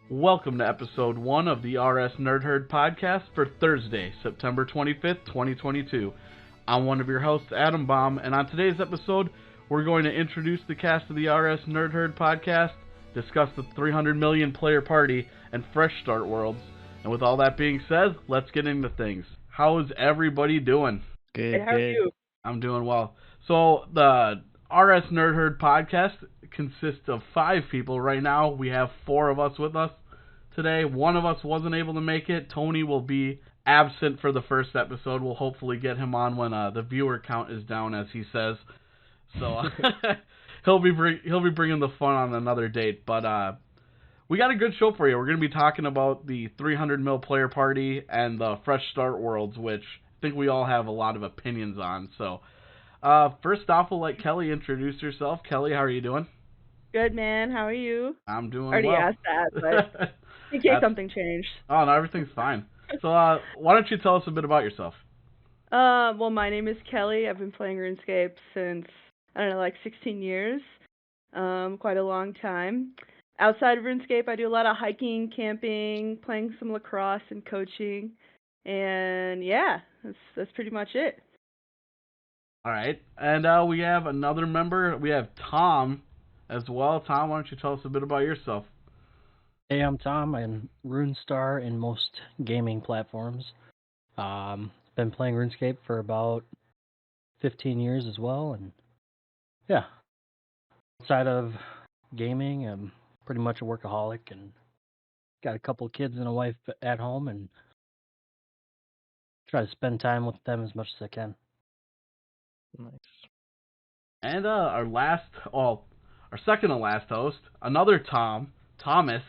Welcome to episode 1 of the RS Nerd Herd podcast for Thursday, September 25th, 2022. I'm one of your hosts, Adam Baum, and on today's episode, we're going to introduce the cast of the RS Nerd Herd podcast, discuss the 300 million player party, and fresh start worlds. And with all that being said, let's get into things. How is everybody doing? Good, How are you? I'm doing well. So the RS Nerd Herd podcast consists of 5 people right now. We have 4 of us with us today. One of us wasn't able to make it. Tony will be absent for the first episode. We'll hopefully get him on when the viewer count is down, as he says. So he'll be bringing the fun on another date. But we got a good show for you. We're going to be talking about the 300 mil player party and the fresh start worlds, which I think we all have a lot of opinions on. So first off, we'll let Kelly introduce herself. Kelly, how are you doing? Good, man. How are you? I'm doing Already well. asked that, but in case something changed. Oh, no, everything's fine. So why don't you tell us a bit about yourself? Well, my name is Kelly. I've been playing RuneScape since, I don't know, like 16 years. Quite a long time. Outside of RuneScape, I do a lot of hiking, camping, playing some lacrosse and coaching. And yeah, that's pretty much it. All right. And we have another member. We have Tom as well. Tom, why don't you tell us a bit about yourself? Hey, I'm Tom. I'm RuneStar in most gaming platforms. Been playing RuneScape for about 15 years as well, and yeah. Outside of gaming, I'm pretty much a workaholic and got a couple of kids and a wife at home, and try to spend time with them as much as I can. Nice. And our second to last host, another Tom, Thomas.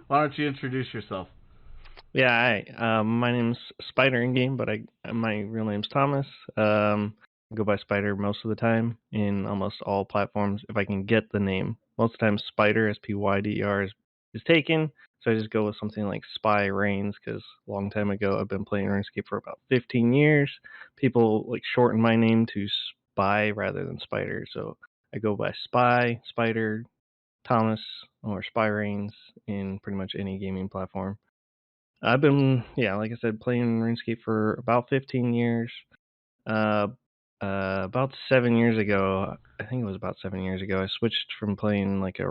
Why don't you introduce yourself? Yeah, hi. My name's Spider in game, but my real name's Thomas. I go by Spider most of the time in almost all platforms if I can get the name. Most of the time, Spider, SPYDER, is taken, so I just go with something like Spy Reigns, because a long time ago I've been playing RuneScape for about 15 years. People like shorten my name to Spy rather than Spider, so I go by Spy, Spider, Thomas, or Spy Reigns in pretty much any gaming platform. I've been, like I said, playing RuneScape for about 15 years. About 7 years ago, I think it was about 7 years ago, I switched from playing like a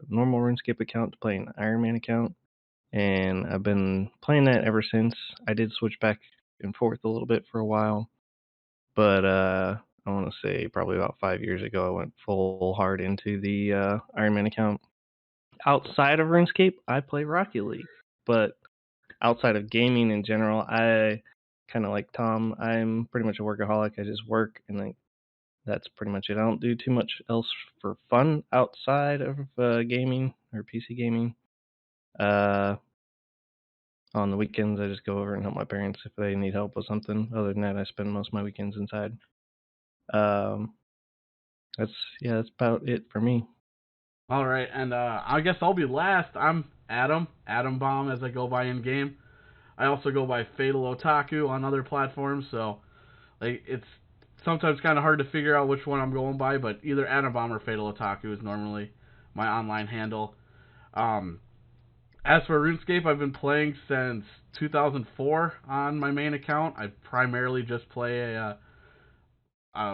normal RuneScape account to playing an Iron Man account, and I've been playing that ever since. I did switch back and forth a little bit for a while, but I want to say probably about 5 years ago, I went full hard into the Iron Man account. Outside of RuneScape, I play Rocket League, but outside of gaming in general, I kind of like Tom. I'm pretty much a workaholic. I just work, and that's pretty much it. I don't do too much else for fun outside of gaming or PC gaming. On the weekends, I just go over and help my parents if they need help with something. Other than that, I spend most of my weekends inside. That's about it for me. All right, and I guess I'll be last. I'm Adam Baum, as I go by in game. I also go by Fatal Otaku on other platforms, so it's sometimes kind of hard to figure out which one I'm going by, but either Adam Baum or Fatal Otaku is normally my online handle. As for RuneScape, I've been playing since 2004 on my main account. I primarily just play a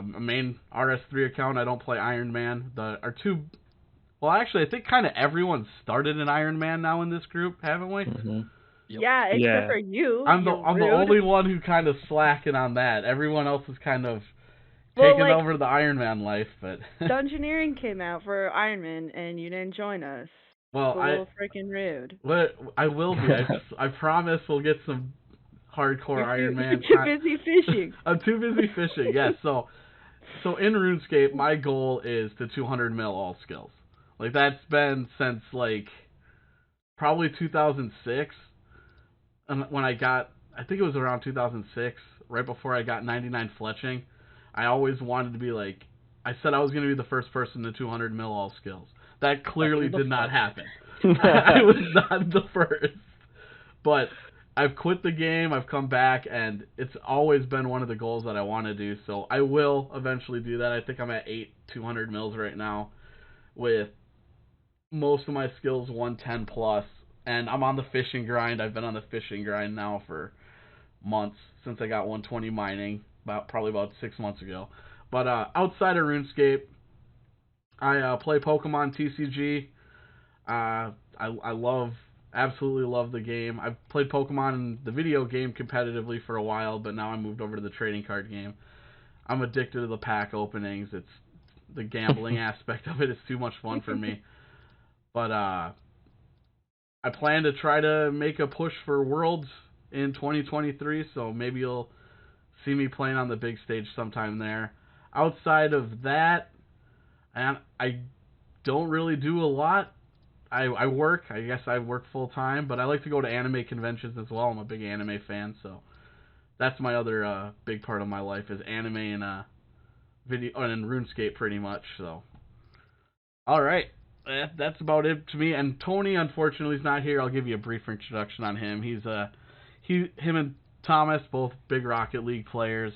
main RS3 account. I don't play Iron Man. Well, actually, I think kind of everyone started in Iron Man now in this group, haven't we? Mm-hmm. Yep. Yeah, except for you. I'm the only one who kind of slacking on that. Everyone else is kind of Well, taking over the Iron Man life, but Dungeoneering came out for Iron Man, and you didn't join us. well, It's a little freaking rude. I will be. I promise we'll get some hardcore Iron Man. You're too busy fishing. I'm too busy fishing. Yes. So in RuneScape, my goal is to 200 mil all skills. Like that's been since like probably 2006. And when I think it was around 2006, right before I got 99 fletching, I always wanted to be like, I said I was going to be the first person to 200 mil all skills. That clearly did not happen. I was not the first. But I've quit the game, I've come back, and it's always been one of the goals that I want to do. So I will eventually do that. I think I'm at 200 mils right now with most of my skills 110 plus. and I'm on the fishing grind. I've been on the fishing grind now for months since I got 120 mining, probably about 6 months ago. But outside of RuneScape, I play Pokemon TCG. I absolutely love the game. I've played Pokemon in the video game competitively for a while, but now I moved over to the trading card game. I'm addicted to the pack openings. It's the gambling aspect of it is too much fun for me. But I plan to try to make a push for Worlds in 2023, so maybe you'll see me playing on the big stage sometime there. Outside of that, and I don't really do a lot. I work. I guess I work full time, but I like to go to anime conventions as well. I'm a big anime fan, so that's my other big part of my life is anime and video and RuneScape pretty much. So, all right, that's about it to me. And Tony, unfortunately, is not here. I'll give you a brief introduction on him. Him and Thomas, both big Rocket League players.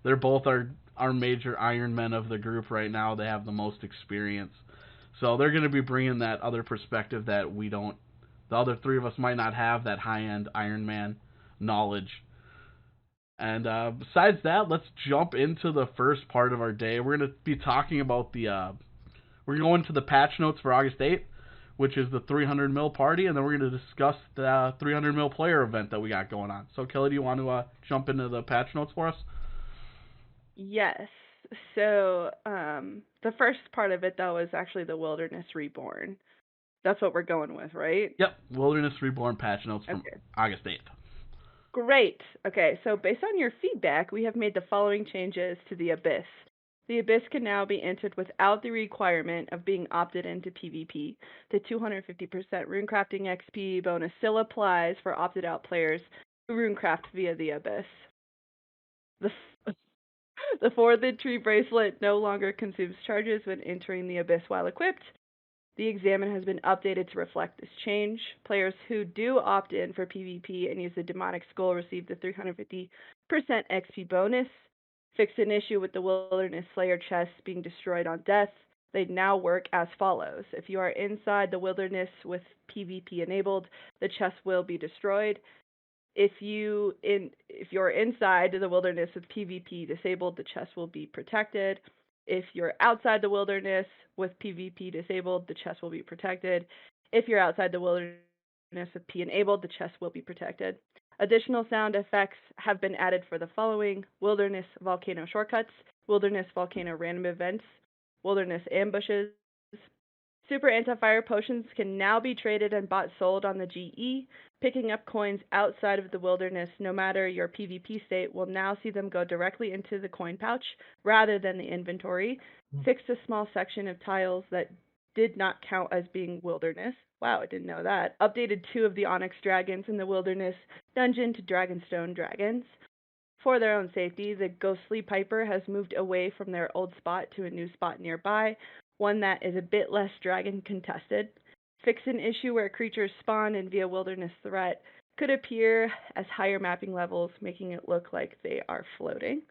They're both our major Iron Men of the group right now. They have the most experience. So they're going to be bringing that other perspective that the other three of us might not have, that high-end Iron Man knowledge. And besides that, let's jump into the first part of our day. We're going to be talking about we're going to the patch notes for August 8th, which is the 300 mil party, and then we're going to discuss the 300 mil player event that we got going on. So Kelly, do you want to jump into the patch notes for us? Yes. So the first part of it, though, is actually the Wilderness Reborn. That's what we're going with, right? Yep, Wilderness Reborn patch notes from August 8th. Great. Okay, so based on your feedback, we have made the following changes to the Abyss. The Abyss can now be entered without the requirement of being opted into PvP. The 250% runecrafting XP bonus still applies for opted out players who runecraft via the Abyss. The Fourthed Tree Bracelet no longer consumes charges when entering the Abyss while equipped. The Examine has been updated to reflect this change. Players who do opt in for PvP and use the Demonic Skull receive the 350% XP bonus. Fixed an issue with the Wilderness Slayer chests being destroyed on death. They now work as follows. If you are inside the Wilderness with PvP enabled, the chest will be destroyed. If you're inside the Wilderness with PvP disabled, the chest will be protected. If you're outside the Wilderness with PvP disabled, the chest will be protected. If you're outside the Wilderness with P enabled, the chest will be protected. Additional sound effects have been added for the following: Wilderness Volcano Shortcuts, Wilderness Volcano Random Events, Wilderness Ambushes. Super Anti-Fire Potions can now be traded and sold on the GE. Picking up coins outside of the Wilderness, no matter your PvP state, will now see them go directly into the coin pouch rather than the inventory. Fixed a small section of tiles that did not count as being Wilderness. Wow, I didn't know that. Updated 2 of the Onyx Dragons in the Wilderness dungeon to Dragonstone Dragons. For their own safety, the Ghostly Piper has moved away from their old spot to a new spot nearby, one that is a bit less dragon contested. Fix an issue where creatures spawn and via Wilderness threat could appear as higher mapping levels, making it look like they are floating.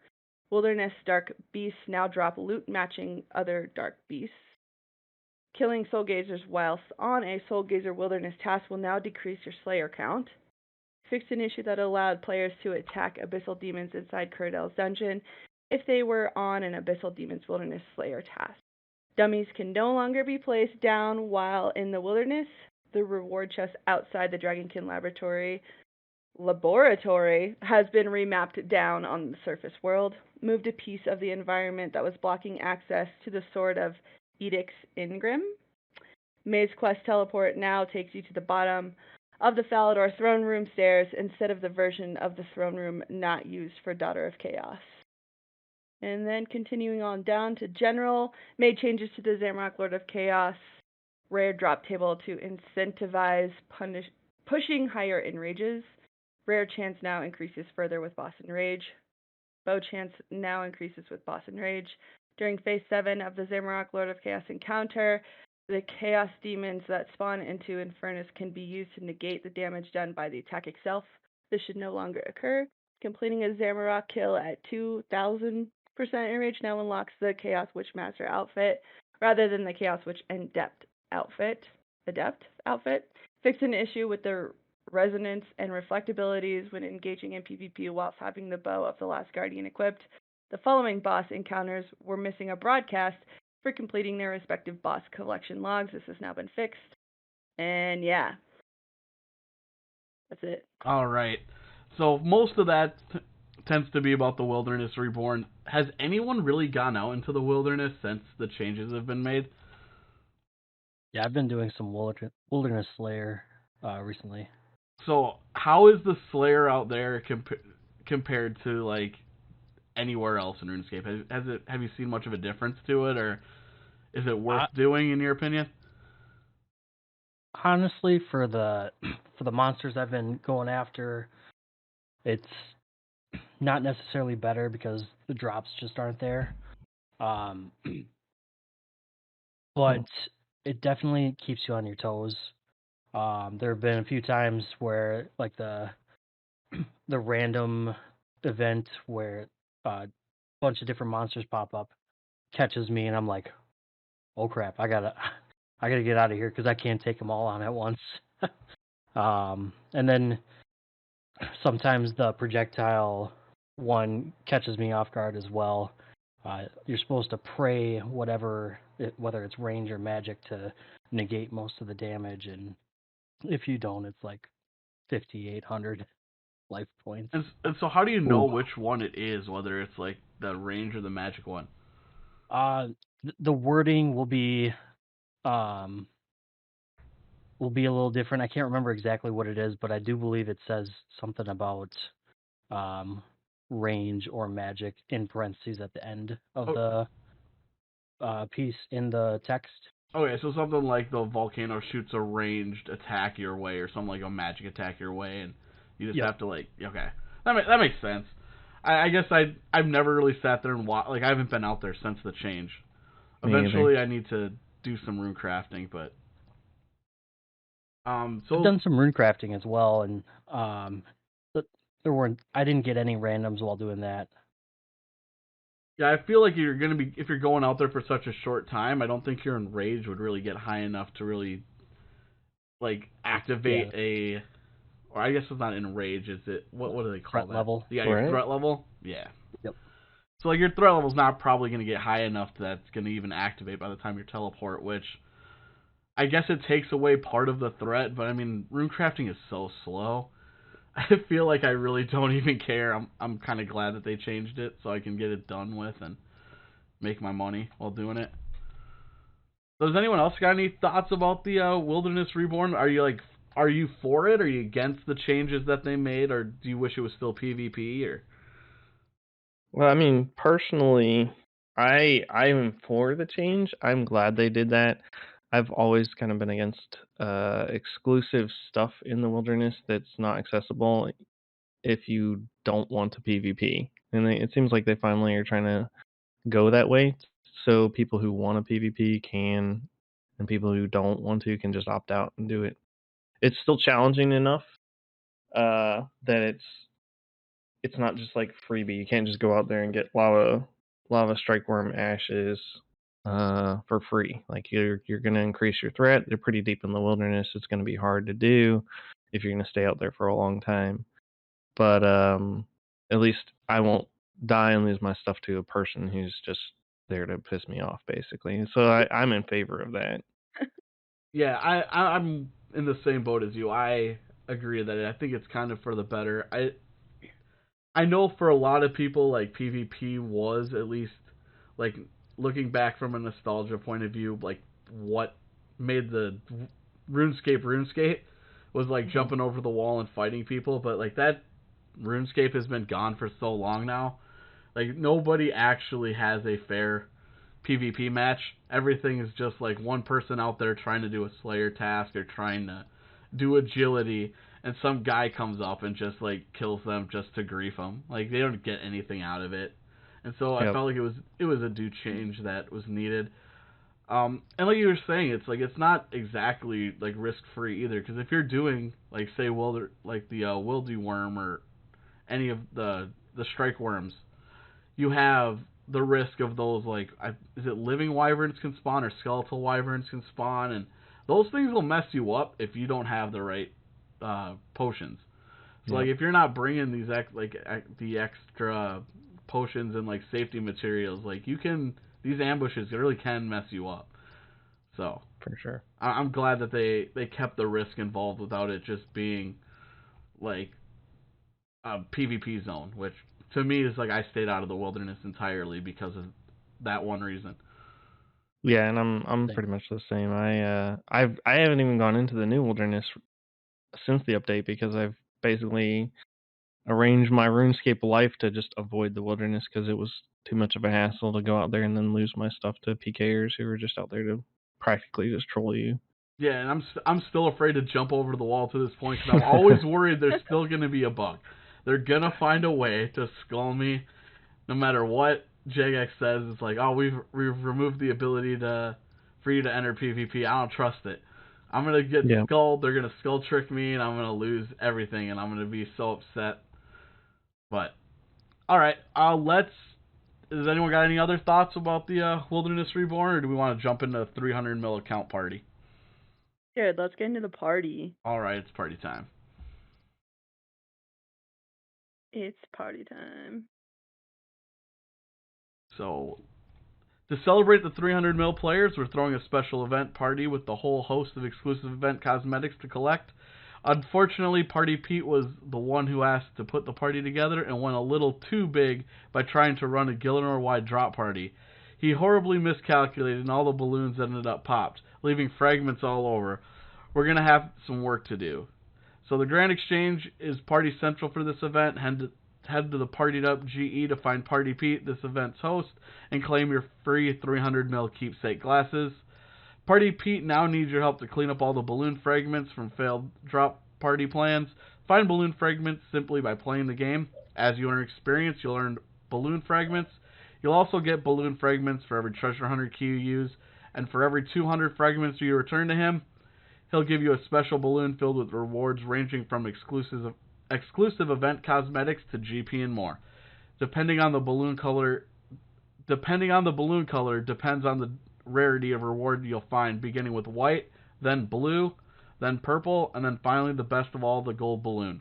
Wilderness Dark Beasts now drop loot matching other Dark Beasts. Killing Soul Gazers whilst on a Soul Gazer Wilderness task will now decrease your Slayer count. Fixed an issue that allowed players to attack Abyssal Demons inside Curadel's dungeon if they were on an Abyssal Demons Wilderness Slayer task. Dummies can no longer be placed down while in the Wilderness. The reward chest outside the Dragonkin Laboratory has been remapped down on the surface world. Moved a piece of the environment that was blocking access to the Sword of Edicts Ingrim. Maze Quest Teleport now takes you to the bottom of the Falador throne room stairs instead of the version of the throne room not used for Daughter of Chaos. And then continuing on down to General, made changes to the Zamorak Lord of Chaos rare drop table to incentivize pushing higher enrages. Rare chance now increases further with Boss Enrage. Bow chance now increases with Boss Enrage. During Phase 7 of the Zamorak Lord of Chaos encounter, the Chaos Demons that spawn into Infernus can be used to negate the damage done by the attack itself. This should no longer occur. Completing a Zamorak kill at 2,000% enrage now unlocks the Chaos Witch Master outfit rather than the Chaos Witch Adept outfit. fixed an issue with their resonance and reflect abilities when engaging in PvP whilst having the bow of the last guardian equipped. The following boss encounters were missing a broadcast for completing their respective boss collection logs. This has now been fixed. And yeah, that's it. All right. So most of that tends to be about the Wilderness Reborn. Has anyone really gone out into the wilderness since the changes have been made? Yeah, I've been doing some Wilderness Slayer recently. So how is the Slayer out there compared to like anywhere else in RuneScape? Have you seen much of a difference to it, or is it worth doing in your opinion? Honestly, for the monsters I've been going after, it's not necessarily better because the drops just aren't there. But it definitely keeps you on your toes. There have been a few times where like the random event where a bunch of different monsters pop up catches me, and I'm like, oh crap, I gotta get out of here because I can't take them all on at once. And then sometimes the projectile one catches me off guard as well. You're supposed to pray whether it's range or magic to negate most of the damage, and if you don't, it's like 5,800 life points. And so how do you know which one it is, whether it's like the range or the magic one? The wording will be a little different. I can't remember exactly what it is, but I do believe it says something about range or magic in parentheses at the end of the piece in the text. Okay, so something like the volcano shoots a ranged attack your way, or something like a magic attack your way, and you just have to like, okay, that makes sense. I guess I've never really sat there and watched, like I haven't been out there since the change. Eventually, I need to do some rune crafting, but so I've done some rune crafting as well, and I didn't get any randoms while doing that. Yeah, I feel like if you're going out there for such a short time, I don't think your enrage would really get high enough to really like activate or I guess it's not enrage, is it? What do they call threat that? level? Yeah, your threat level. Yeah. Yep. So like your threat level's not probably going to get high enough that it's going to even activate by the time you teleport, which I guess it takes away part of the threat. But I mean, rune crafting is so slow. I feel like I really don't even care. I'm kind of glad that they changed it so I can get it done with and make my money while doing it. Does anyone else got any thoughts about the Wilderness Reborn? Are you for it? Are you against the changes that they made, or do you wish it was still PvP? Or Well, I mean, personally, I'm for the change. I'm glad they did that. I've always kind of been against exclusive stuff in the wilderness that's not accessible if you don't want to PvP. And it seems like they finally are trying to go that way. So people who want to PvP can, and people who don't want to can just opt out and do it. It's still challenging enough that it's not just like freebie. You can't just go out there and get lava strikeworm ashes for free. Like you're gonna increase your threat. They're pretty deep in the wilderness. It's gonna be hard to do if you're gonna stay out there for a long time. But at least I won't die and lose my stuff to a person who's just there to piss me off, basically. So I'm in favor of that. yeah, I'm in the same boat as you. I agree that I think it's kind of for the better. I know for a lot of people, like PvP was at least like looking back from a nostalgia point of view, like what made the RuneScape was like jumping over the wall and fighting people, but like that RuneScape has been gone for so long now. Like nobody actually has a fair PvP match. Everything is just like one person out there trying to do a Slayer task or trying to do agility, and some guy comes up and just like kills them just to grief them. Like they don't get anything out of it. And so I felt like it was a due change that was needed. And like you were saying, it's like it's not exactly like risk free either, because if you're doing like say the wildew worm or any of the strike worms, you have the risk of those like is it living wyverns can spawn or skeletal wyverns can spawn, and those things will mess you up if you don't have the right potions. So like if you're not bringing these the extra potions and like safety materials, like these ambushes really can mess you up. So For sure. I'm glad that they kept the risk involved without it just being like a PvP zone, which to me is like I stayed out of the wilderness entirely because of that one reason. Yeah, and I'm pretty much the same. I haven't even gone into the new wilderness since the update because I've basically arranged my RuneScape life to just avoid the wilderness because it was too much of a hassle to go out there and then lose my stuff to PKers who were just out there to practically just troll you. Yeah, and I'm still afraid to jump over the wall to this point because I'm always worried there's still going to be a bug. They're going to find a way to skull me no matter what Jagex says. It's like, oh, we've removed the ability for you to enter PvP. I don't trust it. I'm going to get skulled. They're going to skull trick me, and I'm going to lose everything, and I'm going to be so upset. But, all right, has anyone got any other thoughts about the Wilderness Reborn, or do we want to jump into a 300 mil account party? Sure, let's get into the party. All right, it's party time. It's party time. So, to celebrate the 300 mil players, we're throwing a special event party with the whole host of exclusive event cosmetics to collect. Unfortunately, Party Pete was the one who asked to put the party together and went a little too big by trying to run a Gielinor-wide drop party. He horribly miscalculated and all the balloons ended up popped, leaving fragments all over. We're going to have some work to do. So the Grand Exchange is party central for this event. Head to the Partied Up GE to find Party Pete, this event's host, and claim your free 300 ml keepsake glasses. Party Pete now needs your help to clean up all the balloon fragments from failed drop party plans. Find balloon fragments simply by playing the game. As you earn experience, you'll earn balloon fragments. You'll also get balloon fragments for every treasure hunter key you use, and for every 200 fragments you return to him, he'll give you a special balloon filled with rewards ranging from exclusive event cosmetics to GP and more. Depending on the balloon color depends on the rarity of reward you'll find, beginning with white, then blue, then purple, and then finally the best of all, the gold balloon.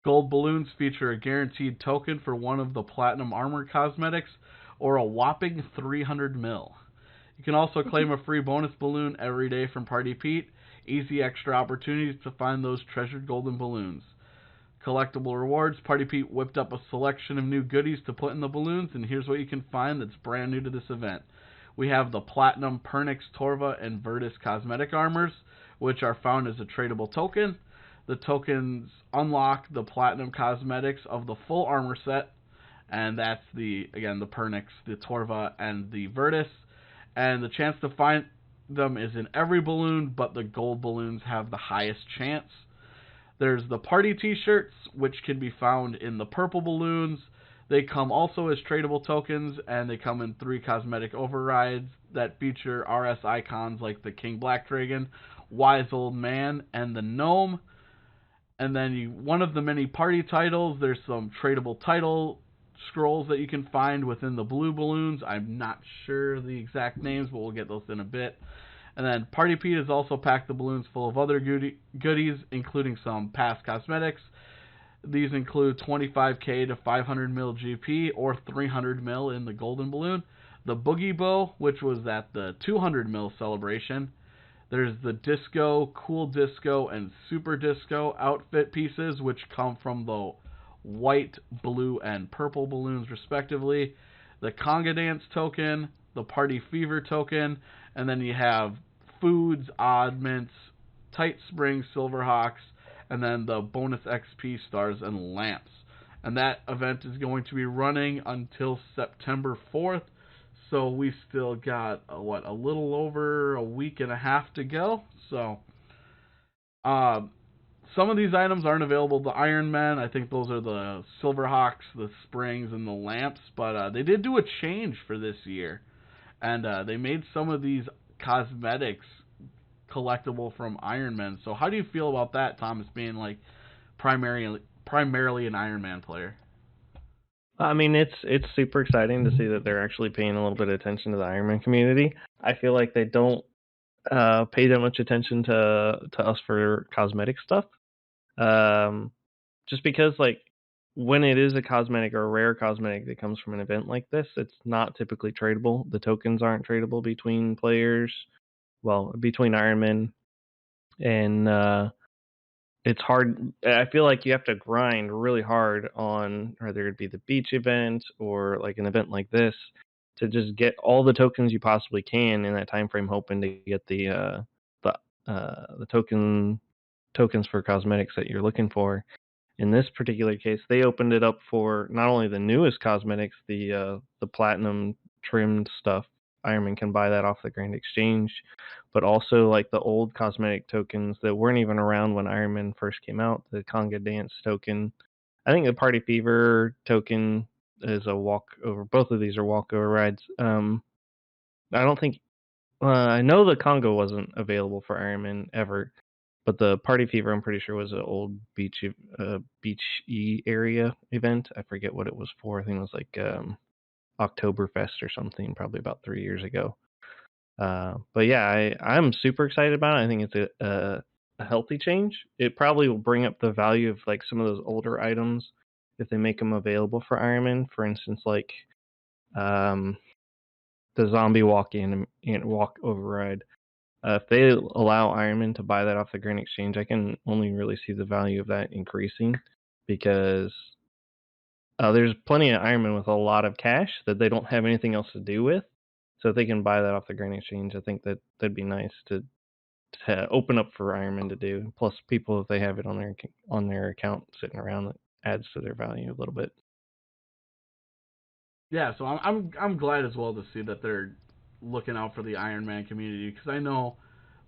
Gold balloons feature a guaranteed token for one of the platinum armor cosmetics, or a whopping 300 mil. You can also claim a free bonus balloon every day from Party Pete. Easy extra opportunities to find those treasured golden balloons. Collectible rewards. Party Pete whipped up a selection of new goodies to put in the balloons, and here's what you can find that's brand new to this event. We have the Platinum Pernix, Torva, and Virtus cosmetic armors, which are found as a tradable token. The tokens unlock the Platinum cosmetics of the full armor set, and that's the Pernix, the Torva, and the Virtus. And the chance to find them is in every balloon, but the gold balloons have the highest chance. There's the party t-shirts, which can be found in the purple balloons. They come also as tradable tokens, and they come in 3 cosmetic overrides that feature RS icons like the King Black Dragon, Wise Old Man, and the Gnome. And then one of the many party titles, there's some tradable title scrolls that you can find within the blue balloons. I'm not sure the exact names, but we'll get those in a bit. And then Party Pete has also packed the balloons full of other goodies, including some past cosmetics. These include 25k to 500 mil GP, or 300 mil in the golden balloon. The Boogie Bow, which was at the 200 mil celebration. There's the Disco, Cool Disco, and Super Disco outfit pieces, which come from the white, blue, and purple balloons respectively. The Conga Dance token, the Party Fever token, and then you have foods, oddments, tight springs, silverhawks, and then the bonus XP stars and lamps. And that event is going to be running until September 4th. So we still got, a little over a week and a half to go. So, some of these items aren't available to Iron Men. I think those are the Silverhawks, the springs, and the lamps. But they did do a change for this year. And they made some of these cosmetics collectible from Iron Man. So how do you feel about that, Thomas, being like primarily an Iron Man player? I mean, it's super exciting to see that they're actually paying a little bit of attention to the Iron Man community. I feel like they don't pay that much attention to us for cosmetic stuff. Just because like when it is a cosmetic or a rare cosmetic that comes from an event like this, it's not typically tradable. The tokens aren't tradable between players. Well, between Ironman, and it's hard. I feel like you have to grind really hard on whether it be the beach event or like an event like this to just get all the tokens you possibly can in that time frame, hoping to get the tokens for cosmetics that you're looking for. In this particular case, they opened it up for not only the newest cosmetics, the platinum trimmed stuff. Ironman can buy that off the Grand Exchange, but also like the old cosmetic tokens that weren't even around when Ironman first came out. The Conga Dance token, I think the Party Fever token is a walkover. Both of these are walkover rides. I don't think. I know the Congo wasn't available for Ironman ever, but the Party Fever, I'm pretty sure, was an old beachy area event. I forget what it was for. I think it was like Oktoberfest or something, probably about 3 years ago. But yeah, I'm super excited about it. I think it's a healthy change. It probably will bring up the value of like some of those older items if they make them available for Ironman. For instance, like the zombie walk in and walk override. If they allow Ironman to buy that off the Grand Exchange, I can only really see the value of that increasing because there's plenty of Ironman with a lot of cash that they don't have anything else to do with. So if they can buy that off the Grand Exchange, I think that'd be nice to open up for Ironman to do. Plus, people, if they have it on their account sitting around, it adds to their value a little bit. Yeah, so I'm glad as well to see that they're looking out for the Iron Man community, because I know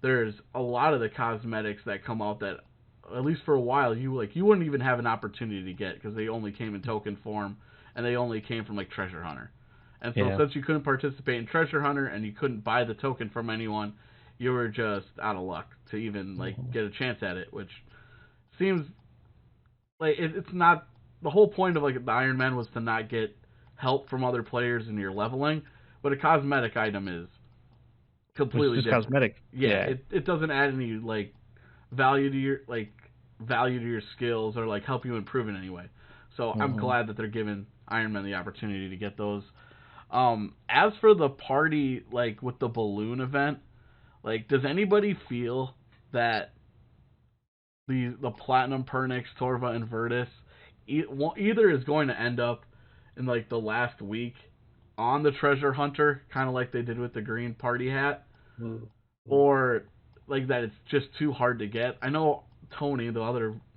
there's a lot of the cosmetics that come out that at least for a while you wouldn't even have an opportunity to get because they only came in token form and they only came from like Treasure Hunter. And so since you couldn't participate in Treasure Hunter and you couldn't buy the token from anyone, you were just out of luck to even like get a chance at it, which seems like it's not the whole point of like the Iron Man was to not get help from other players in your leveling, but a cosmetic item is completely just different. Cosmetic. Yeah, it doesn't add any like value to your skills or like help you improve in any way. So I'm glad that they're giving Iron Man the opportunity to get those. As for the party, like with the balloon event, like does anybody feel that the Platinum Pernix, Torva, and Virtus either is going to end up in like the last week on the Treasure Hunter, kind of like they did with the green party hat, or like that it's just too hard to get? I know Tony,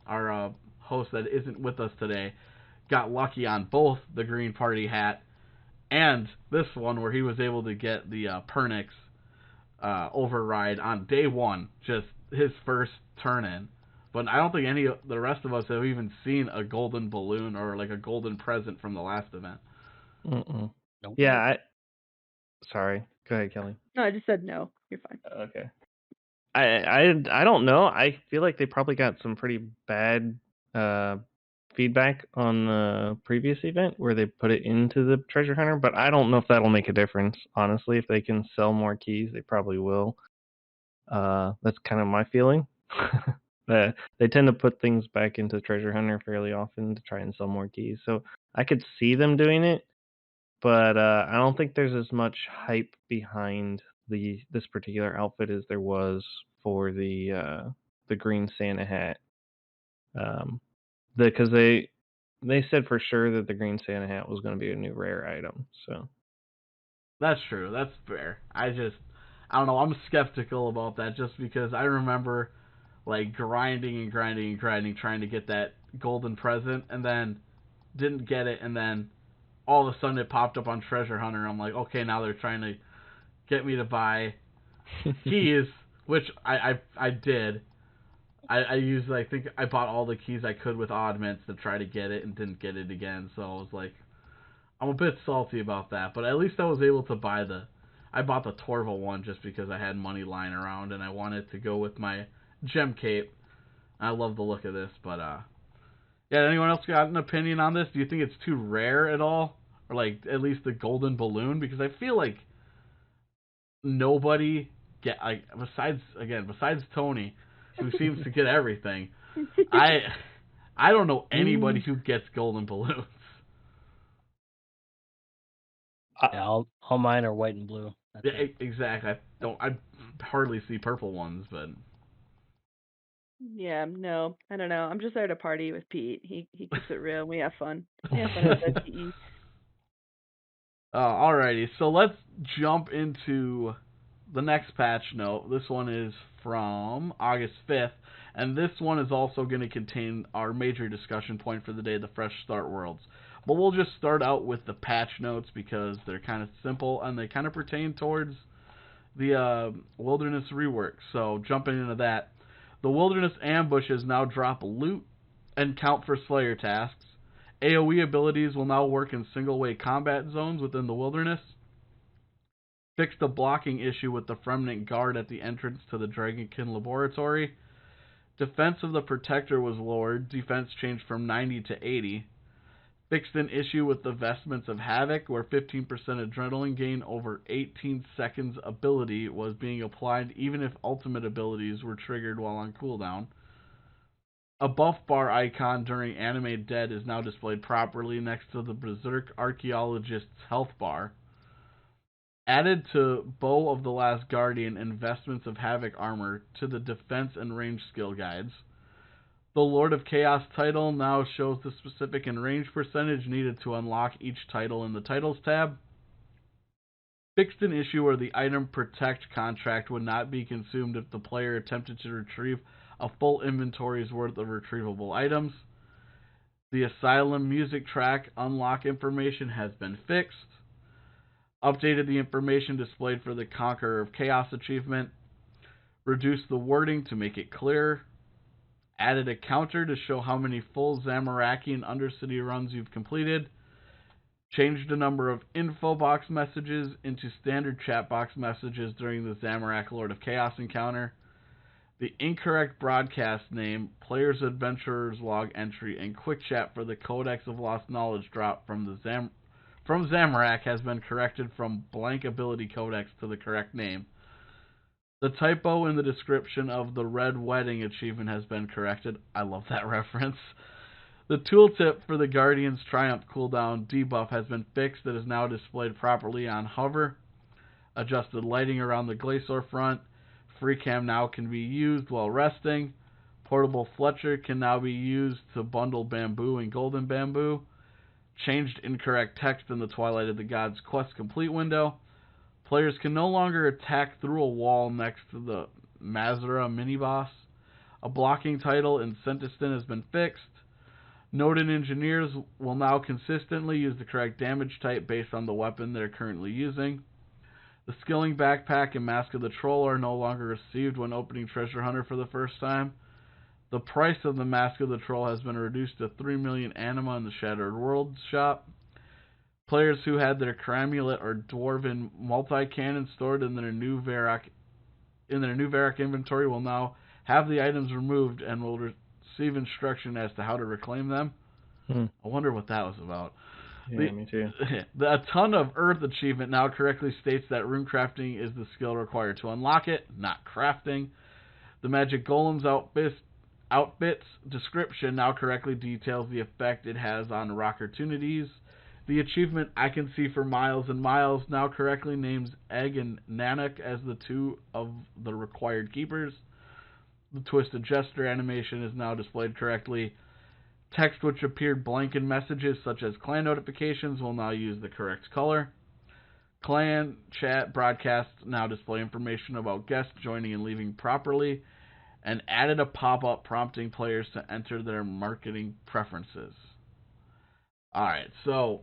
our host that isn't with us today, got lucky on both the green party hat and this one where he was able to get the Pernix override on day one, just his first turn in. But I don't think any of the rest of us have even seen a golden balloon or like a golden present from the last event. Nope. Yeah, sorry. Go ahead, Kelly. No, I just said no. You're fine. Okay. I don't know. I feel like they probably got some pretty bad feedback on the previous event where they put it into the Treasure Hunter, but I don't know if that'll make a difference. Honestly, if they can sell more keys, they probably will. That's kind of my feeling. They tend to put things back into Treasure Hunter fairly often to try and sell more keys. So I could see them doing it, but I don't think there's as much hype behind this particular outfit as there was for the green Santa hat. Because they said for sure that the green Santa hat was going to be a new rare item. So that's true. That's fair. I don't know. I'm skeptical about that just because I remember like grinding, trying to get that golden present, and then didn't get it, and then all of a sudden it popped up on Treasure Hunter. I'm like, okay, now they're trying to get me to buy keys, which I did. I used, I think I bought all the keys I could with oddments to try to get it and didn't get it again. So I was like, I'm a bit salty about that. But at least I was able to buy I bought the Torva one just because I had money lying around and I wanted to go with my gem cape. I love the look of this, but yeah, anyone else got an opinion on this? Do you think it's too rare at all? Or like at least the golden balloon? Because I feel like nobody get, like, besides Tony, who seems to get everything, I don't know anybody who gets golden balloons. Yeah, all mine are white and blue. That's Yeah, it. exactly. I hardly see purple ones, but Yeah, no, I don't know. I'm just there to party with Pete. He keeps it real. We have fun. We have fun at FTE. alrighty. So let's jump into the next patch note. This one is from August 5th, and this one is also going to contain our major discussion point for the day, the Fresh Start Worlds. But we'll just start out with the patch notes because they're kind of simple and they kind of pertain towards the Wilderness rework. So jumping into that, the Wilderness ambushes now drop loot and count for Slayer tasks. AoE abilities will now work in single-way combat zones within the Wilderness. Fixed a blocking issue with the Fremnant Guard at the entrance to the Dragonkin Laboratory. Defense of the Protector was lowered. Defense changed from 90 to 80. Fixed an issue with the Vestments of Havoc, where 15% adrenaline gain over 18 seconds ability was being applied even if ultimate abilities were triggered while on cooldown. A buff bar icon during Animate Dead is now displayed properly next to the Berserk Archaeologist's health bar. Added to Bow of the Last Guardian and Vestments of Havoc armor to the defense and range skill guides. The Lord of Chaos title now shows the specific and range percentage needed to unlock each title in the Titles tab. Fixed an issue where the item Protect contract would not be consumed if the player attempted to retrieve a full inventory's worth of retrievable items. The Asylum music track unlock information has been fixed. Updated the information displayed for the Conqueror of Chaos achievement. Reduced the wording to make it clearer. Added a counter to show how many full Zamorakian Undercity runs you've completed. Changed the number of info box messages into standard chat box messages during the Zamorak Lord of Chaos encounter. The incorrect broadcast name, Player's Adventurer's Log entry, and quick chat for the Codex of Lost Knowledge drop from Zamorak has been corrected from blank ability codex to the correct name. The typo in the description of the Red Wedding achievement has been corrected. I love that reference. The tooltip for the Guardian's Triumph cooldown debuff has been fixed. It is now displayed properly on hover. Adjusted lighting around the Glacier front. Free cam now can be used while resting. Portable Fletcher can now be used to bundle bamboo and golden bamboo. Changed incorrect text in the Twilight of the Gods quest complete window. Players can no longer attack through a wall next to the Mazara mini-boss. A blocking title in Sentiston has been fixed. Nodin engineers will now consistently use the correct damage type based on the weapon they're currently using. The Skilling Backpack and Mask of the Troll are no longer received when opening Treasure Hunter for the first time. The price of the Mask of the Troll has been reduced to 3 million anima in the Shattered Worlds shop. Players who had their Cramulet or Dwarven multi-cannon stored in their new Varrock inventory will now have the items removed and will receive instruction as to how to reclaim them. I wonder what that was about. Yeah, me too. The Ton of Earth achievement now correctly states that rune crafting is the skill required to unlock it, not crafting. The Magic Golem's outfit's description now correctly details the effect it has on Rockportunities. The achievement I Can See for Miles and Miles now correctly names Egg and Nanak as the two of the required keepers. The Twisted Jester animation is now displayed correctly. Text which appeared blank in messages such as clan notifications will now use the correct color. Clan chat broadcasts now display information about guests joining and leaving properly, and added a pop-up prompting players to enter their marketing preferences. Alright, so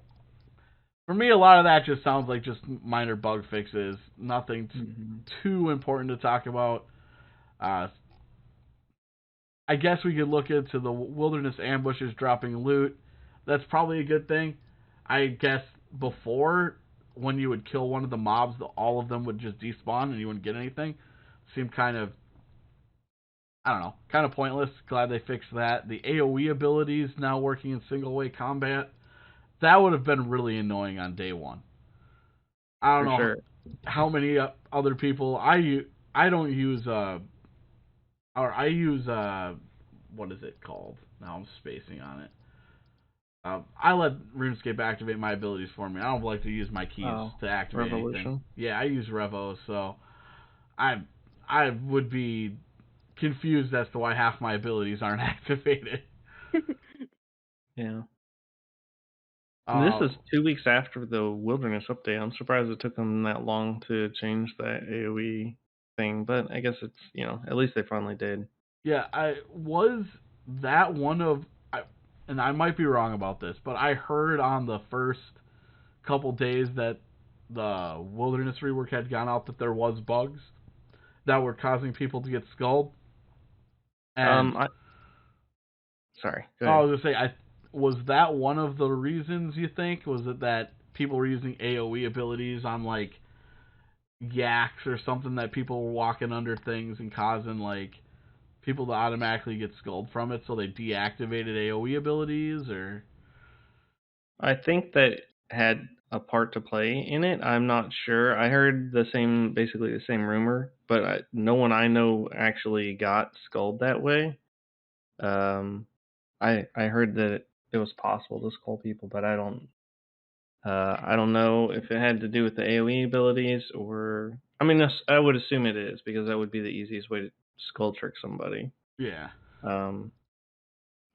for me, a lot of that just sounds like just minor bug fixes. Nothing too important to talk about. I guess we could look into the Wilderness ambushes dropping loot. That's probably a good thing. I guess before, when you would kill one of the mobs, all of them would just despawn and you wouldn't get anything. Seemed kind of, I don't know, kind of pointless. Glad they fixed that. The AoE abilities now working in single-way combat. That would have been really annoying on day one. I don't know how many other people I don't use or I use what is it called? Now I'm spacing on it. I let RuneScape activate my abilities for me. I don't like to use my keys to activate Revolution. anything. Yeah, I use Revo, so I would be confused as to why half my abilities aren't activated. Yeah. This is 2 weeks after the Wilderness update. I'm surprised it took them that long to change that AoE thing, but I guess it's, at least they finally did. Yeah, was that one of, and I might be wrong about this, but I heard on the first couple days that the Wilderness rework had gone out that there was bugs that were causing people to get skulled. And sorry. I Go ahead. was gonna say, was that one of the reasons you think? Was it that people were using AoE abilities on like yaks or something, that people were walking under things and causing like people to automatically get skulled from it, so they deactivated AoE abilities? Or I think that had a part to play in it. I'm not sure. I heard basically the same rumor, but no one I know actually got skulled that way. I heard that it was possible to skull people, but I don't know if it had to do with the AoE abilities or. I mean, I would assume it is, because that would be the easiest way to skull trick somebody. yeah.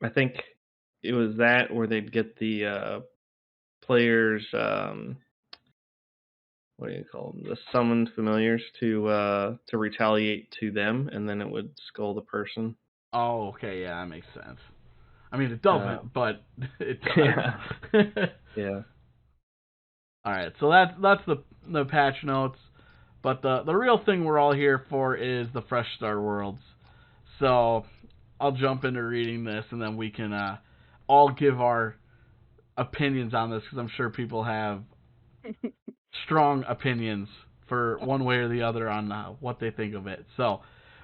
I think it was that, or they'd get the players, what do you call them? The summoned familiars to retaliate to them, and then it would skull the person. Oh, okay, yeah, that makes sense. I mean, it doesn't, but it does. Yeah. All right, so that's the patch notes, but the real thing we're all here for is the Fresh Start Worlds. So I'll jump into reading this, and then we can all give our opinions on this, because I'm sure people have strong opinions for one way or the other on what they think of it. So,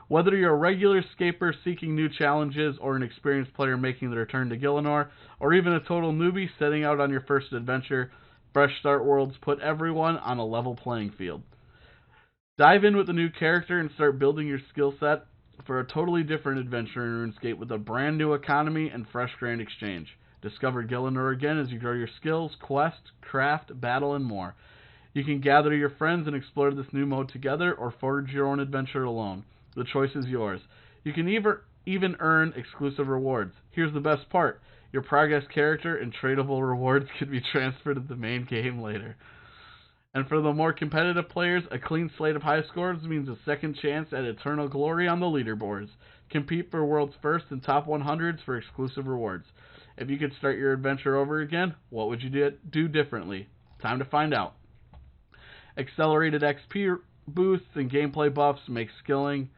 whether you're a regular scaper seeking new challenges, or an experienced player making the return to Gielinor, or even a total newbie setting out on your first adventure, Fresh Start Worlds put everyone on a level playing field. Dive in with a new character and start building your skill set for a totally different adventure in RuneScape with a brand new economy and fresh grand exchange. Discover Gielinor again as you grow your skills, quest, craft, battle, and more. You can gather your friends and explore this new mode together, or forge your own adventure alone. The choice is yours. You can even earn exclusive rewards. Here's the best part. Your progress character and tradable rewards can be transferred to the main game later. And for the more competitive players, a clean slate of high scores means a second chance at eternal glory on the leaderboards. Compete for world's first and top 100s for exclusive rewards. If you could start your adventure over again, what would you do differently? Time to find out. Accelerated XP boosts and gameplay buffs make skilling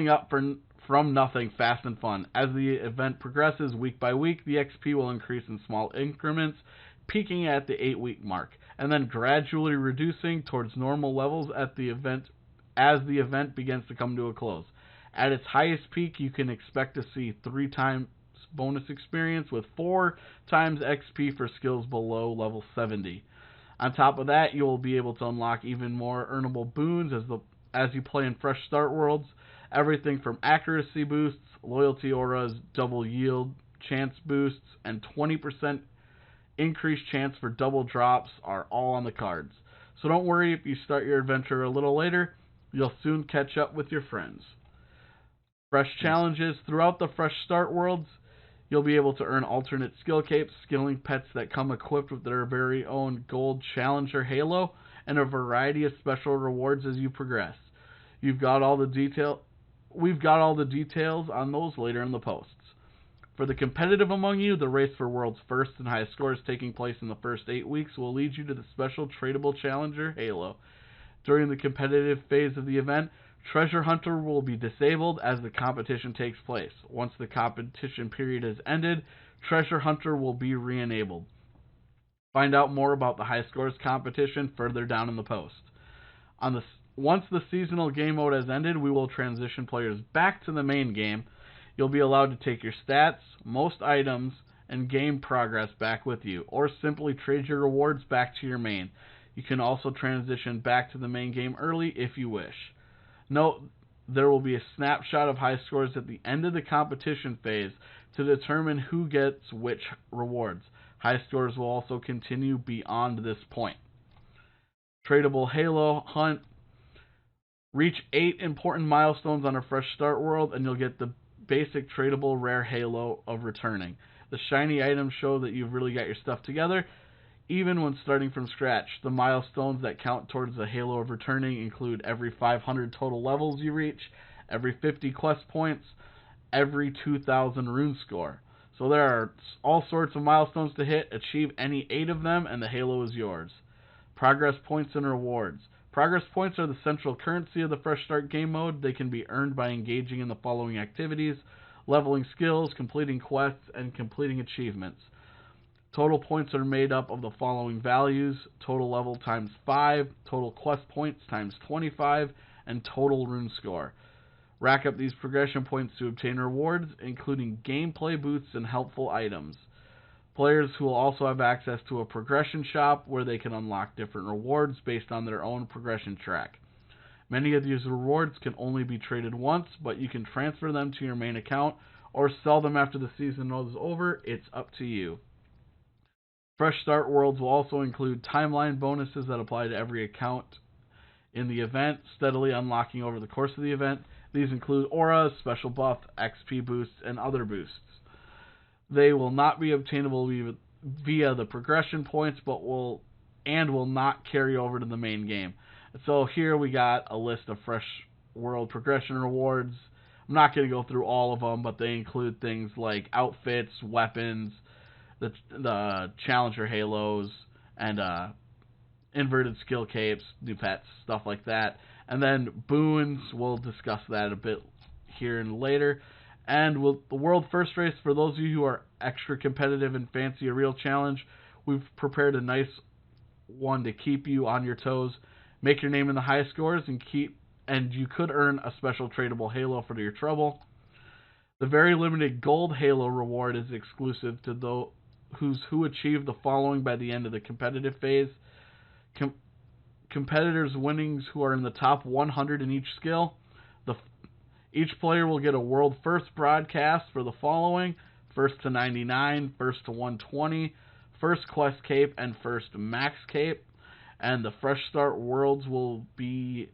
up from nothing fast and fun. As the event progresses week by week, the XP will increase in small increments, peaking at the 8-week mark, and then gradually reducing towards normal levels as the event begins to come to a close. At its highest peak, you can expect to see 3 times bonus experience with 4 times XP for skills below level 70. On top of that, you will be able to unlock even more earnable boons as you play in Fresh Start Worlds. Everything from accuracy boosts, loyalty auras, double yield chance boosts, and 20% increased chance for double drops are all on the cards. So don't worry if you start your adventure a little later, you'll soon catch up with your friends. Fresh challenges throughout the Fresh Start Worlds. You'll be able to earn alternate skill capes, skilling pets that come equipped with their very own gold challenger halo, and a variety of special rewards as you progress. We've got all the details on those later in the posts. For the competitive among you, the race for world's first and highest scores taking place in the first 8 weeks will lead you to the special tradable challenger halo. During the competitive phase of the event, Treasure Hunter will be disabled as the competition takes place. Once the competition period has ended, Treasure Hunter will be re-enabled. Find out more about the high scores competition further down in the post. Once the seasonal game mode has ended, we will transition players back to the main game. You'll be allowed to take your stats, most items, and game progress back with you, or simply trade your rewards back to your main. You can also transition back to the main game early if you wish. Note, there will be a snapshot of high scores at the end of the competition phase to determine who gets which rewards. High scores will also continue beyond this point. Tradable Halo Hunt. Reach 8 important milestones on a Fresh Start world, and you'll get the basic tradable rare Halo of returning. The shiny items show that you've really got your stuff together, even when starting from scratch. The milestones that count towards the Halo of returning include every 500 total levels you reach, every 50 quest points, every 2,000 rune score. So there are all sorts of milestones to hit. Achieve any 8 of them, and the Halo is yours. Progress points and rewards. Progress points are the central currency of the Fresh Start game mode. They can be earned by engaging in the following activities: leveling skills, completing quests, and completing achievements. Total points are made up of the following values: total level times 5, total quest points times 25, and total rune score. Rack up these progression points to obtain rewards, including gameplay boosts and helpful items. Players who will also have access to a progression shop where they can unlock different rewards based on their own progression track. Many of these rewards can only be traded once, but you can transfer them to your main account or sell them after the season is over. It's up to you. Fresh Start worlds will also include timeline bonuses that apply to every account in the event, steadily unlocking over the course of the event. These include auras, special buff, XP boosts, and other boosts. They will not be obtainable via the progression points, but will not carry over to the main game. So here we got a list of Fresh World progression rewards. I'm not going to go through all of them, but they include things like outfits, weapons, the Challenger Halos, and inverted skill capes, new pets, stuff like that. And then boons, we'll discuss that a bit here and later. And the World First Race, for those of you who are extra competitive and fancy a real challenge, we've prepared a nice one to keep you on your toes. Make your name in the high scores, and you could earn a special tradable Halo for your trouble. The very limited Gold Halo reward is exclusive to those who achieve the following by the end of the competitive phase. Competitors' winnings who are in the top 100 in each skill. Each player will get a World First broadcast for the following: First to 99, First to 120, First Quest Cape, and First Max Cape. And the Fresh Start Worlds will be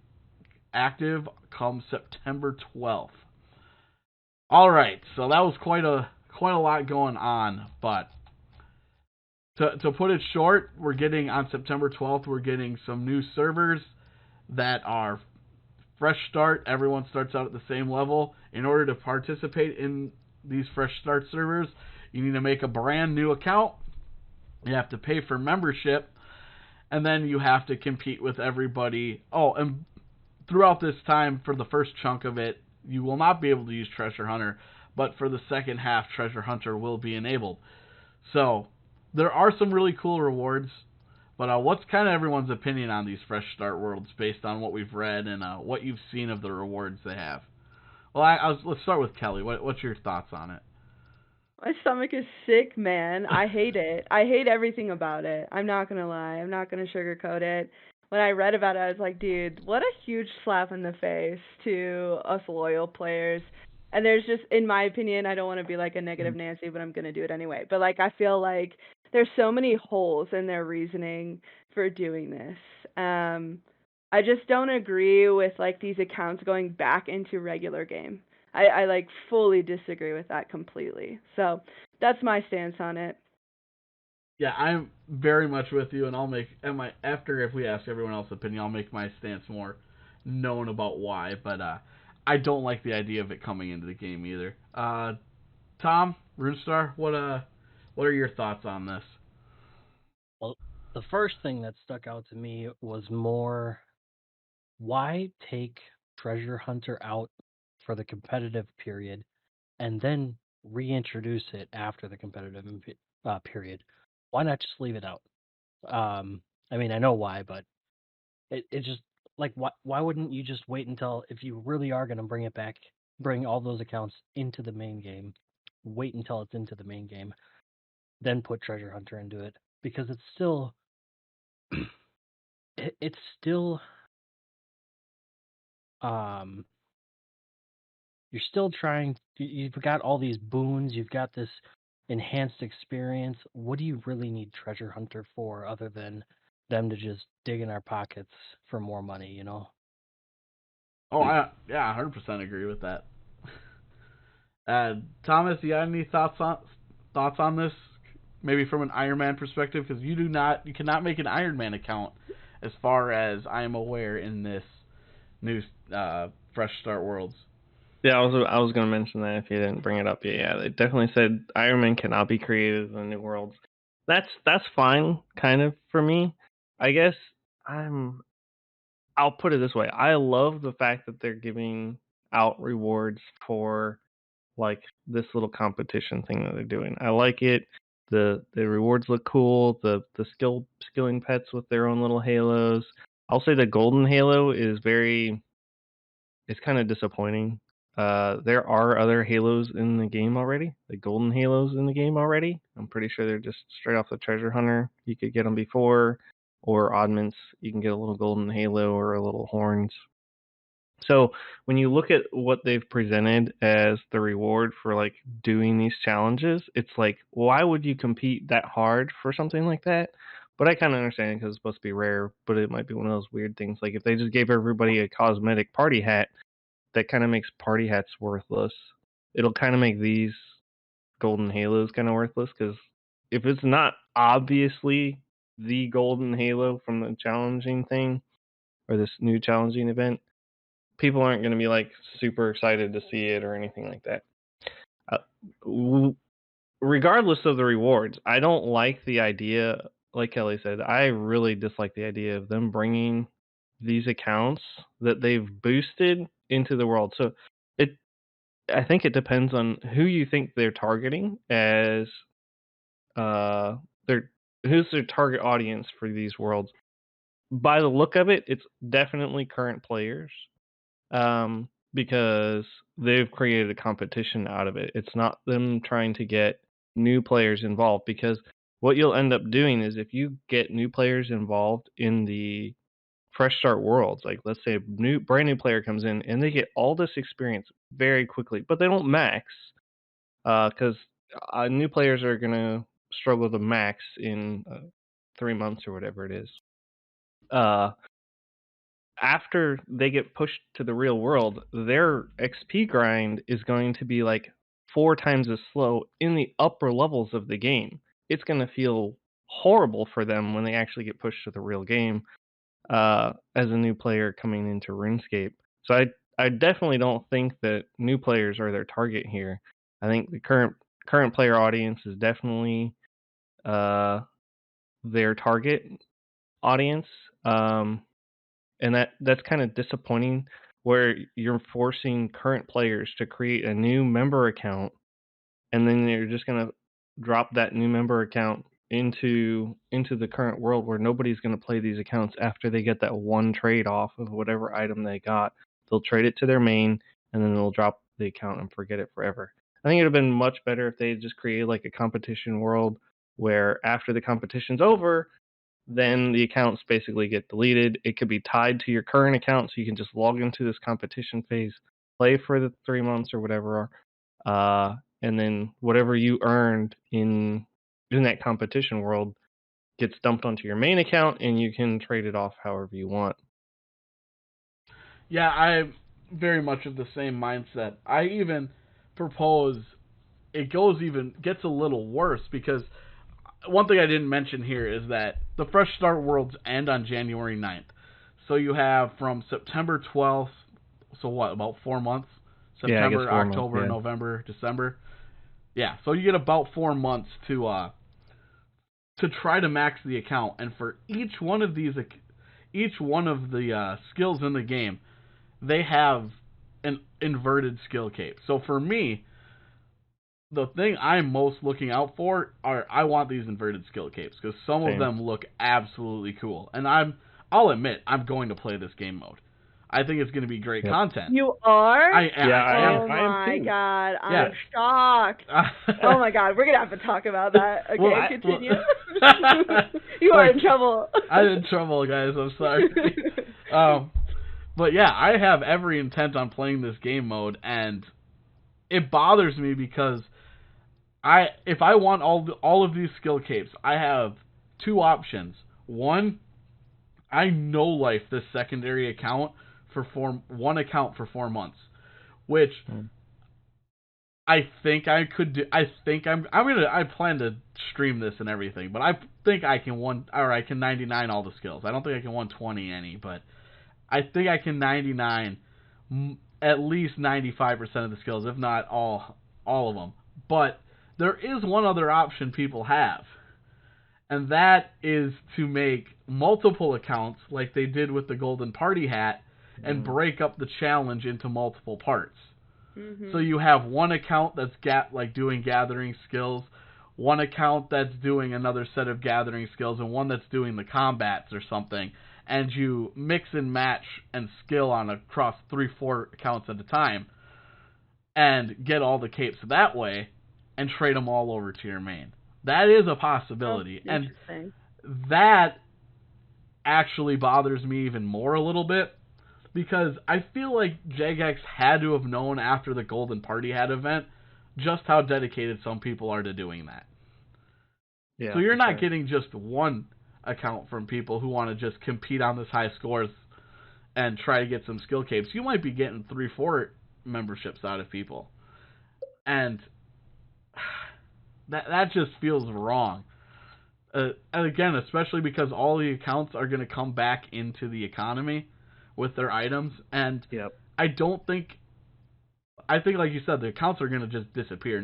active come September 12th. Alright, so that was quite a lot going on, but to put it short, we're getting, on September 12th, we're getting some new servers that are Fresh Start. Everyone starts out at the same level. In order to participate in these Fresh Start servers, you need to make a brand new account. You have to pay for membership, and then you have to compete with everybody. Oh, and throughout this time, for the first chunk of it, you will not be able to use Treasure Hunter, but for the second half, Treasure Hunter will be enabled. So there are some really cool rewards. But what's kind of everyone's opinion on these Fresh Start worlds based on what we've read and what you've seen of the rewards they have? Well, let's start with Kelly. What's your thoughts on it? My stomach is sick, man. I hate it. I hate everything about it. I'm not going to lie. I'm not going to sugarcoat it. When I read about it, I was like, dude, what a huge slap in the face to us loyal players. And there's just, in my opinion, I don't want to be like a negative Nancy, but I'm going to do it anyway. But like, I feel like there's so many holes in their reasoning for doing this. I just don't agree with like these accounts going back into regular game. I like fully disagree with that completely. So that's my stance on it. Yeah, I'm very much with you, and I'll make after, if we ask everyone else's opinion, I'll make my stance more known about why. But I don't like the idea of it coming into the game either. Tom, Runestar, what are your thoughts on this? Well, the first thing that stuck out to me was more, why take Treasure Hunter out for the competitive period and then reintroduce it after the competitive period? Why not just leave it out? I mean, I know why, but it just, like, why wouldn't you just wait until, if you really are going to bring it back, bring all those accounts into the main game, wait until it's into the main game, then put Treasure Hunter into it? Because it's still you're still trying. You've got all these boons. You've got this enhanced experience. What do you really need Treasure Hunter for, other than them to just dig in our pockets for more money? You know. Oh, I 100% agree with that. Thomas, you got any thoughts on this? Maybe from an Iron Man perspective, because you cannot make an Iron Man account, as far as I am aware, in this new Fresh Start Worlds. Yeah, I was going to mention that if you didn't bring it up yet. Yeah, they definitely said Iron Man cannot be created in the New Worlds. That's fine, kind of, for me. I guess I'll put it this way. I love the fact that they're giving out rewards for like this little competition thing that they're doing. I like it. The rewards look cool. The skilling pets with their own little halos. I'll say the golden halo is it's kind of disappointing. There are other halos in the game already. The golden halos in the game already. I'm pretty sure they're just straight off the Treasure Hunter. You could get them before, or oddments. You can get a little golden halo or a little horns. So when you look at what they've presented as the reward for like doing these challenges, it's like, why would you compete that hard for something like that? But I kind of understand it because it's supposed to be rare, but it might be one of those weird things. Like if they just gave everybody a cosmetic party hat, that kind of makes party hats worthless. It'll kind of make these golden halos kind of worthless, because if it's not obviously the golden halo from the challenging thing or this new challenging event, people aren't going to be like super excited to see it or anything like that. Regardless of the rewards, I don't like the idea, like Kelly said, I really dislike the idea of them bringing these accounts that they've boosted into the world. So I think it depends on who you think they're targeting as who's their target audience for these worlds. By the look of it, it's definitely current players. Because they've created a competition out of it. It's not them trying to get new players involved, because what you'll end up doing is if you get new players involved in the Fresh Start Worlds, like let's say a brand new player comes in and they get all this experience very quickly, but they don't max, because new players are going to struggle to max in 3 months or whatever it is. After they get pushed to the real world, their XP grind is going to be like 4 times as slow in the upper levels of the game. It's going to feel horrible for them when they actually get pushed to the real game as a new player coming into RuneScape. So I definitely don't think that new players are their target here. I think the current player audience is definitely their target audience. And that's kind of disappointing, where you're forcing current players to create a new member account, and then you're just going to drop that new member account into the current world, where nobody's going to play these accounts after they get that one trade off of whatever item they got. They'll trade it to their main, and then they'll drop the account and forget it forever. I think it would have been much better if they just created like a competition world, where after the competition's over, then the accounts basically get deleted. It could be tied to your current account, so you can just log into this competition phase, play for the 3 months or whatever, and then whatever you earned in that competition world gets dumped onto your main account, and you can trade it off however you want. Yeah, I'm very much of the same mindset. I even propose it gets a little worse, because one thing I didn't mention here is that the Fresh Start Worlds end on January 9th. So you have from September 12th, so what, about 4 months? September, yeah, October, months, yeah. November, December. Yeah, so you get about 4 months to try to max the account. And for each one of the skills in the game, they have an inverted skill cape. So for me, the thing I'm most looking out for I want these inverted skill capes, because some of them look absolutely cool, and I'll admit I'm going to play this game mode. I think it's going to be great content. You are? I am. Oh my god, I'm Yeah. shocked. Oh my god, we're gonna have to talk about that. Okay, Well, continue. You are in trouble. I'm in trouble, guys. I'm sorry. But yeah, I have every intent on playing this game mode, and it bothers me because if I want all of these skill capes, I have two options. One, I no life this secondary account for one account for 4 months, which I think I could do. I think I plan to stream this and everything, but I think I can 99 all the skills. I don't think I can 120 any, but I think I can 99 at least 95% of the skills, if not all of them. But there is one other option people have, and that is to make multiple accounts like they did with the Golden Party Hat and break up the challenge into multiple parts. Mm-hmm. So you have one account that's doing gathering skills, one account that's doing another set of gathering skills, and one that's doing the combats or something. And you mix and match and skill on across 3-4 accounts at a time, and get all the capes that way, and trade them all over to your main. That is a possibility, and that actually bothers me even more a little bit, because I feel like Jagex had to have known after the Golden Party Hat event just how dedicated some people are to doing that. Yeah, so you're not getting just one account from people who want to just compete on this high scores and try to get some skill capes. You might be getting 3-4 memberships out of people, and that just feels wrong. And again, especially because all the accounts are going to come back into the economy with their items, and I think like you said, the accounts are going to just disappear.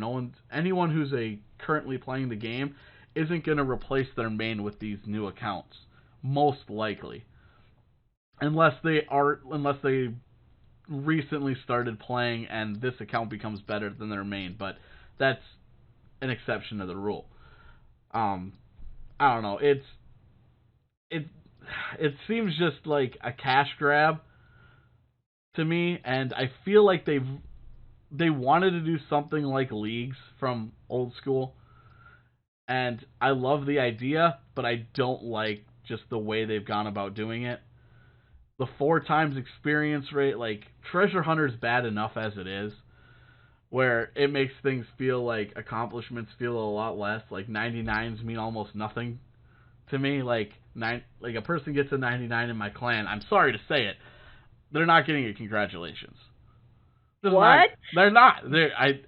Anyone who's currently playing the game isn't going to replace their main with these new accounts, most likely, unless they recently started playing and this account becomes better than their main, but that's an exception to the rule. I don't know. It seems just like a cash grab to me, and I feel like they wanted to do something like leagues from old school, and I love the idea, but I don't like just the way they've gone about doing it. The 4 times experience rate, like, Treasure Hunter's bad enough as it is, where it makes things feel like accomplishments feel a lot less. Like 99s mean almost nothing to me. Like a person gets a 99 in my clan, I'm sorry to say it, they're not getting a congratulations. What? They're not.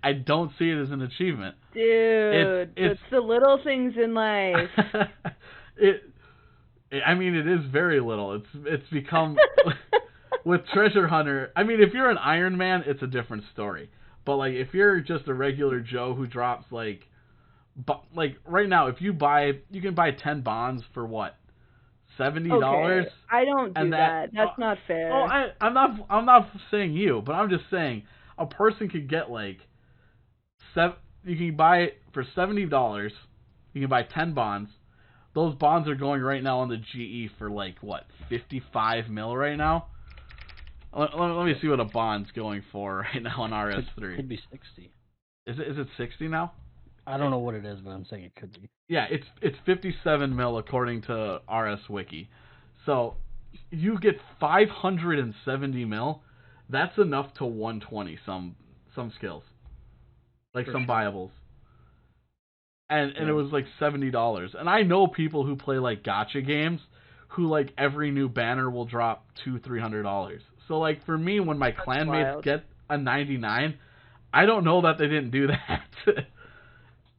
I don't see it as an achievement. Dude, it's the little things in life. I mean, it is very little. It's become with Treasure Hunter. I mean, if you're an Iron Man, it's a different story. But like, if you're just a regular Joe who drops like right now, if you can buy 10 bonds for what, $70? Okay, I don't do that. That's not fair. Oh, I'm not saying you, but I'm just saying a person could get like you can buy it for $70. You can buy 10 bonds. Those bonds are going right now on the GE for like what, 55 mil right now. Let me see what a bond's going for right now on RS3. Could be 60. Is it 60 now? I don't know what it is, but I'm saying it could be. Yeah, it's 57 mil according to RS Wiki. So you get 570 mil. That's enough to 120 some skills, like some buyables. And it was like $70. And I know people who play like gacha games who like every new banner will drop $200-$300. So like for me, when my clanmates get a 99, I don't know that they didn't do that.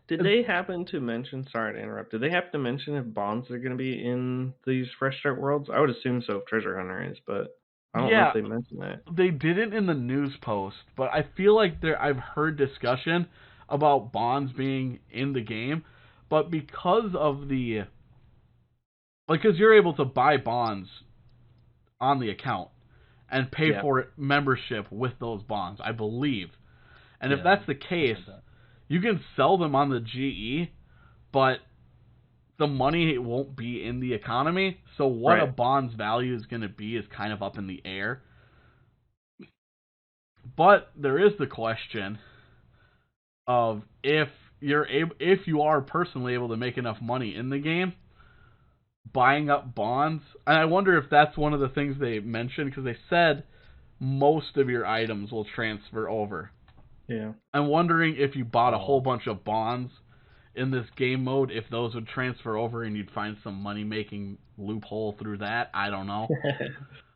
Did they happen to mention, sorry to interrupt, did they happen to mention if bonds are going to be in these Fresh Start Worlds? I would assume so if Treasure Hunter is, but I don't know if they mentioned that. They didn't in the news post, but I feel like I've heard discussion about bonds being in the game, but because of because you're able to buy bonds on the account and pay for it, membership with those bonds, I believe. And if that's the case, you can sell them on the GE, but the money won't be in the economy. So what a bond's value is going to be is kind of up in the air. But there is the question of if you are personally able to make enough money in the game buying up bonds. And I wonder if that's one of the things they mentioned, because they said most of your items will transfer over. Yeah. I'm wondering if you bought a whole bunch of bonds in this game mode, if those would transfer over and you'd find some money-making loophole through that. I don't know.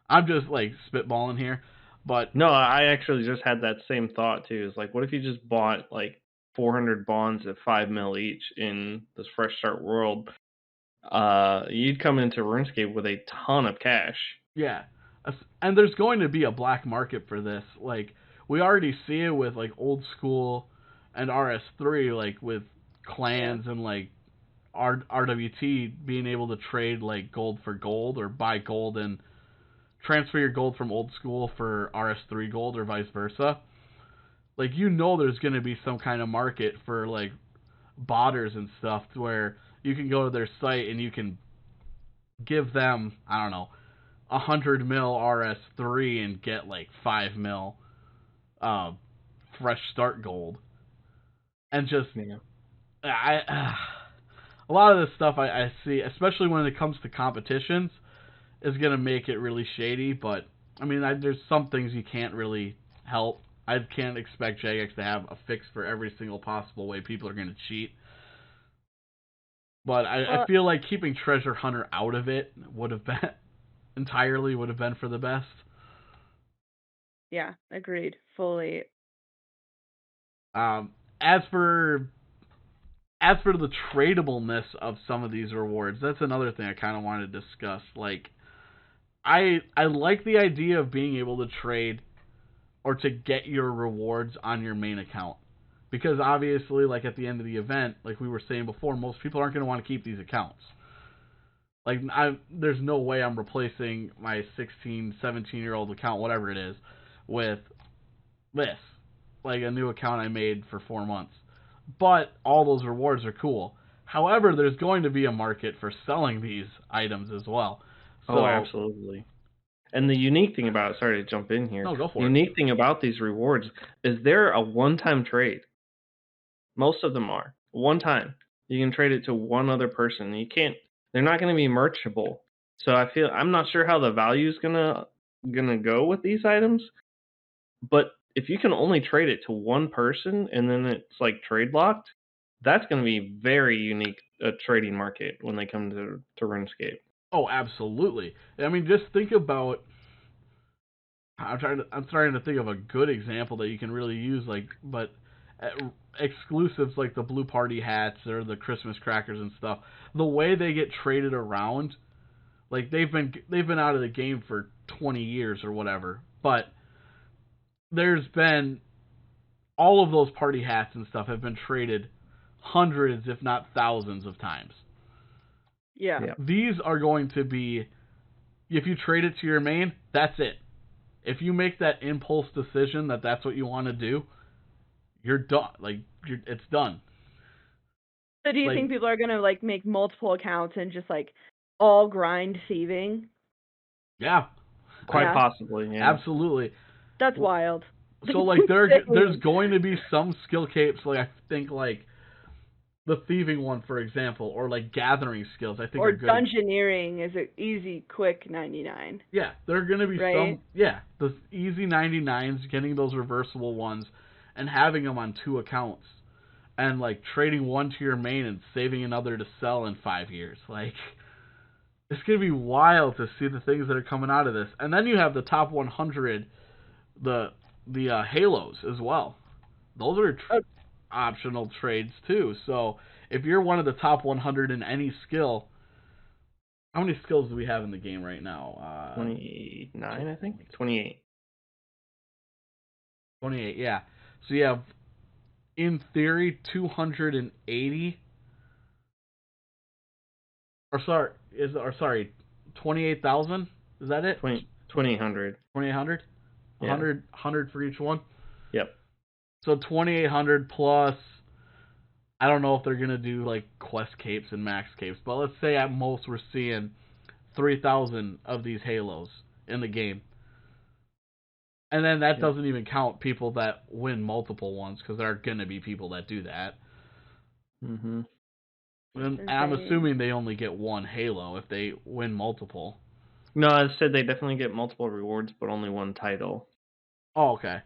I'm just, like, spitballing here. But No, I actually just had that same thought too. It's like, what if you just bought like 400 bonds at 5 mil each in this Fresh Start world? You'd come into RuneScape with a ton of cash. yeah. And there's going to be a black market for this. Like, we already see it with, like, Old School and RS3, like, with clans and, like, RWT being able to trade, like, gold for gold, or buy gold and transfer your gold from Old School for RS3 gold, or vice versa. Like, you know there's going to be some kind of market for, like, botters and stuff, where you can go to their site and you can give them, I don't know, 100 mil RS3 and get like 5 mil fresh start gold. And just, a lot of this stuff I see, especially when it comes to competitions, is going to make it really shady. But, I mean, there's some things you can't really help. I can't expect Jagex to have a fix for every single possible way people are going to cheat. But I feel like keeping Treasure Hunter out of it would have been for the best. Yeah, agreed. Fully. As for the tradableness of some of these rewards, that's another thing I kind of want to discuss. Like, I like the idea of being able to trade or to get your rewards on your main account. Because obviously, like, at the end of the event, like we were saying before, most people aren't going to want to keep these accounts. Like, there's no way I'm replacing my 16, 17-year-old account, whatever it is, with this. Like, a new account I made for 4 months. But all those rewards are cool. However, there's going to be a market for selling these items as well. So, absolutely. And the unique thing about it, sorry to jump in here. No, go for it. The unique thing about these rewards is they're a one-time trade. Most of them are. One time. You can trade it to one other person. They're not going to be merchable. So I'm not sure how the value is gonna go with these items. But if you can only trade it to one person and then it's like trade locked, that's going to be very unique trading market when they come to RuneScape. Oh, absolutely. I mean, just think about. I'm trying to think of a good example that you can really use, but exclusives like the Blue Party hats or the Christmas crackers and stuff. The way they get traded around, like they've been out of the game for 20 years or whatever, but there's been all of those party hats and stuff have been traded hundreds, if not thousands, of times. Yeah. These are going to be, if you trade it to your main, that's it. If you make that impulse decision that that's what you want to do, you're done. Like, it's done. So do you think people are going to, like, make multiple accounts and just, like, all grind thieving? Yeah. Quite possibly, yeah. Absolutely. That's wild. So, like, there's going to be some skill capes, like, I think, like, the thieving one, for example, or, like, gathering skills, I think are good. Or dungeoneering is an easy, quick 99. Yeah, there are going to be some, the easy 99s, getting those reversible ones, and having them on 2 accounts. And, like, trading one to your main and saving another to sell in 5 years. Like, it's going to be wild to see the things that are coming out of this. And then you have the top 100, the Halos as well. Those are optional trades, too. So, if you're one of the top 100 in any skill, how many skills do we have in the game right now? 29, I think? 28. 28, yeah. So you have, in theory, 280. Or sorry, 28,000? Is that it? 2,800. 2,800? Yeah. 100 for each one? Yep. So 2,800 plus, I don't know if they're going to do like quest capes and max capes, but let's say at most we're seeing 3,000 of these Halos in the game. And then that doesn't even count people that win multiple ones, because there are going to be people that do that. Mm-hmm. And That's I'm insane. assuming they only get one Halo if they win multiple. No, I said they definitely get multiple rewards, but only one title. Oh, okay.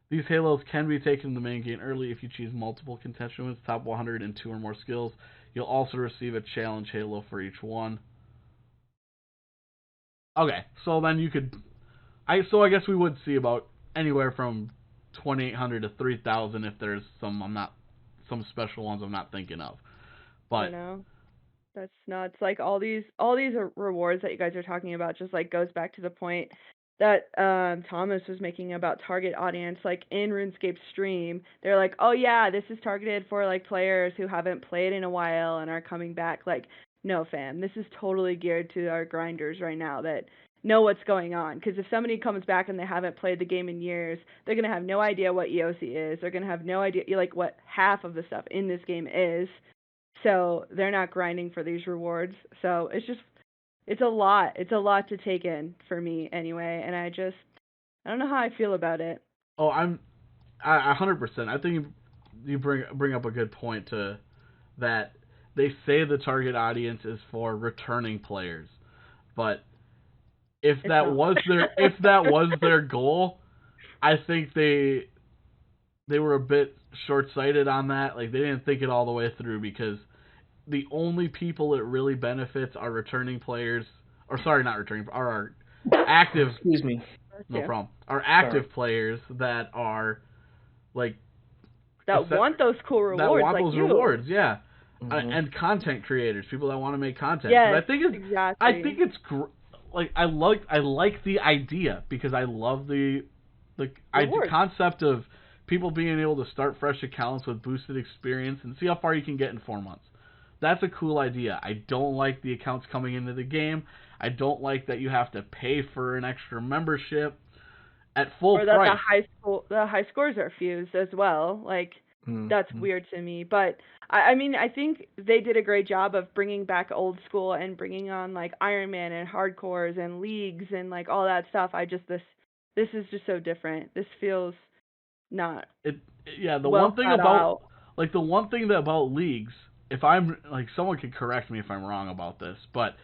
These Halos can be taken in the main game early if you choose multiple contention wins, top 100, and 2 or more skills. You'll also receive a challenge Halo for each one. Okay, so then you could... I guess we would see about anywhere from 2,800 to 3,000 if there's some special ones I'm not thinking of. I But know. That's nuts. Like all these rewards that you guys are talking about just like goes back to the point that Thomas was making about target audience. Like in RuneScape stream, they're like, "Oh yeah, this is targeted for like players who haven't played in a while and are coming back." Like, no fam, this is totally geared to our grinders right now that know what's going on. Because if somebody comes back and they haven't played the game in years, they're gonna have no idea what EOC is. They're gonna have no idea like what half of the stuff in this game is. So they're not grinding for these rewards. So it's a lot. It's a lot to take in for me anyway, and I don't know how I feel about it. oh, I 100%. I think you bring up a good point to that. They say the target audience is for returning players, but if It's that not. was their goal, I think they were a bit short-sighted on that. Like they didn't think it all the way through, because the only people it really benefits are returning players, or sorry, not returning, are our active. Excuse me. No Yeah. problem. Our active players that are like That want those cool rewards. that want like those you. rewards, yeah. Mhm. And content creators, people that want to make content. 'Cause Yes, I think it's exactly. I think it's like I like the idea, because I love the Rewards. concept of people being able to start fresh accounts with boosted experience and see how far you can get in 4 months. That's a cool idea. I don't like the accounts coming into the game. I don't like that you have to pay for an extra membership at full or that price. the high scores are fused as well. Like that's Mhm. weird to me. But I mean, I think they did a great job of bringing back old school and bringing on like Iron Man and hardcores and leagues and like all that stuff. This is just so different. This feels not The well one thing thought about out. the one thing that about leagues, if I'm like, someone could correct me if I'm wrong about this, but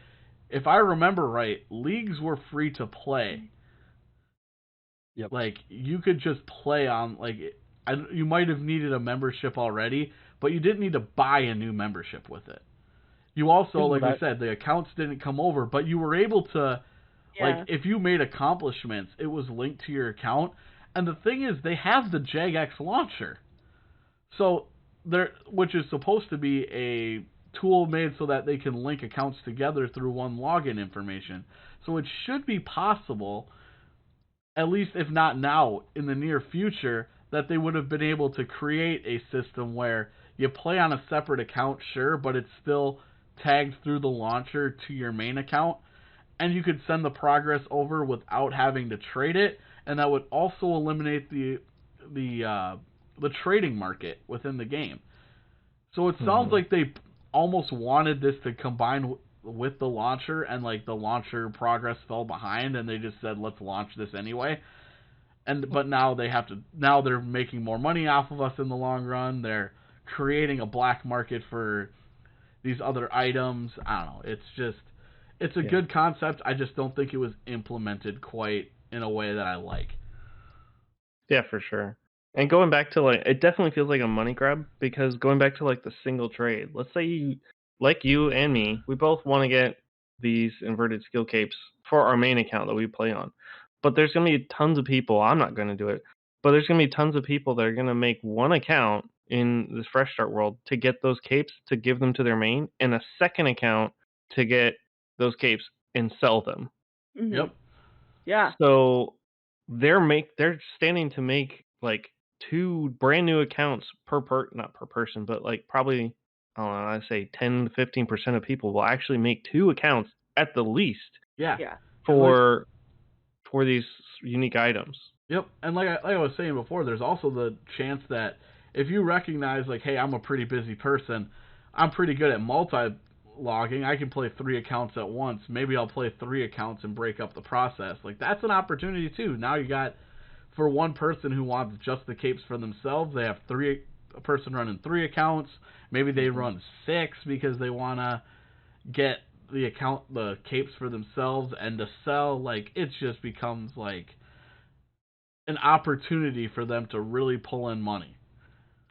if I remember right, leagues were free to play. Yep. Like you could just play on you might have needed a membership already, but you didn't need to buy a new membership with it. You also, like we said, the accounts didn't come over, but you were able to, Yeah. like, if you made accomplishments, it was linked to your account. And the thing is, they have the JAGX launcher, so which is supposed to be a tool made so that they can link accounts together through one login information. So it should be possible, at least if not now, in the near future, that they would have been able to create a system where you play on a separate account, sure, but it's still tagged through the launcher to your main account, and you could send the progress over without having to trade it, and that would also eliminate the trading market within the game. So it sounds like they almost wanted this to combine with the launcher, and like the launcher progress fell behind, and they just said, let's launch this anyway. But now they're making more money off of us in the long run. They're creating a black market for these other items. I don't know. It's a good concept. I just don't think it was implemented quite in a way that I like. Yeah, for sure. And going back to it definitely feels like a money grab, because going back to the single trade, let's say you and me, we both want to get these inverted skill capes for our main account that we play on. But there's going to be tons of people, I'm not going to do it, but there's going to be tons of people that are going to make one account in this Fresh Start world to get those capes, to give them to their main, and a second account to get those capes and sell them. Mm-hmm. Yep. Yeah. So they're standing to make 2 brand new accounts not per person, but probably, I don't know, I'd say 10 to 15% of people will actually make 2 accounts at the least. Yeah. For these unique items. Yep. And like I was saying before, there's also the chance that if you recognize hey, I'm a pretty busy person, I'm pretty good at multi-logging, I can play 3 accounts at once. Maybe I'll play 3 accounts and break up the process. That's an opportunity too. Now you got, for one person who wants just the capes for themselves, they have 3 a person running 3 accounts. Maybe they run 6 because they want to get the capes for themselves and to sell. Like, it just becomes like an opportunity for them to really pull in money.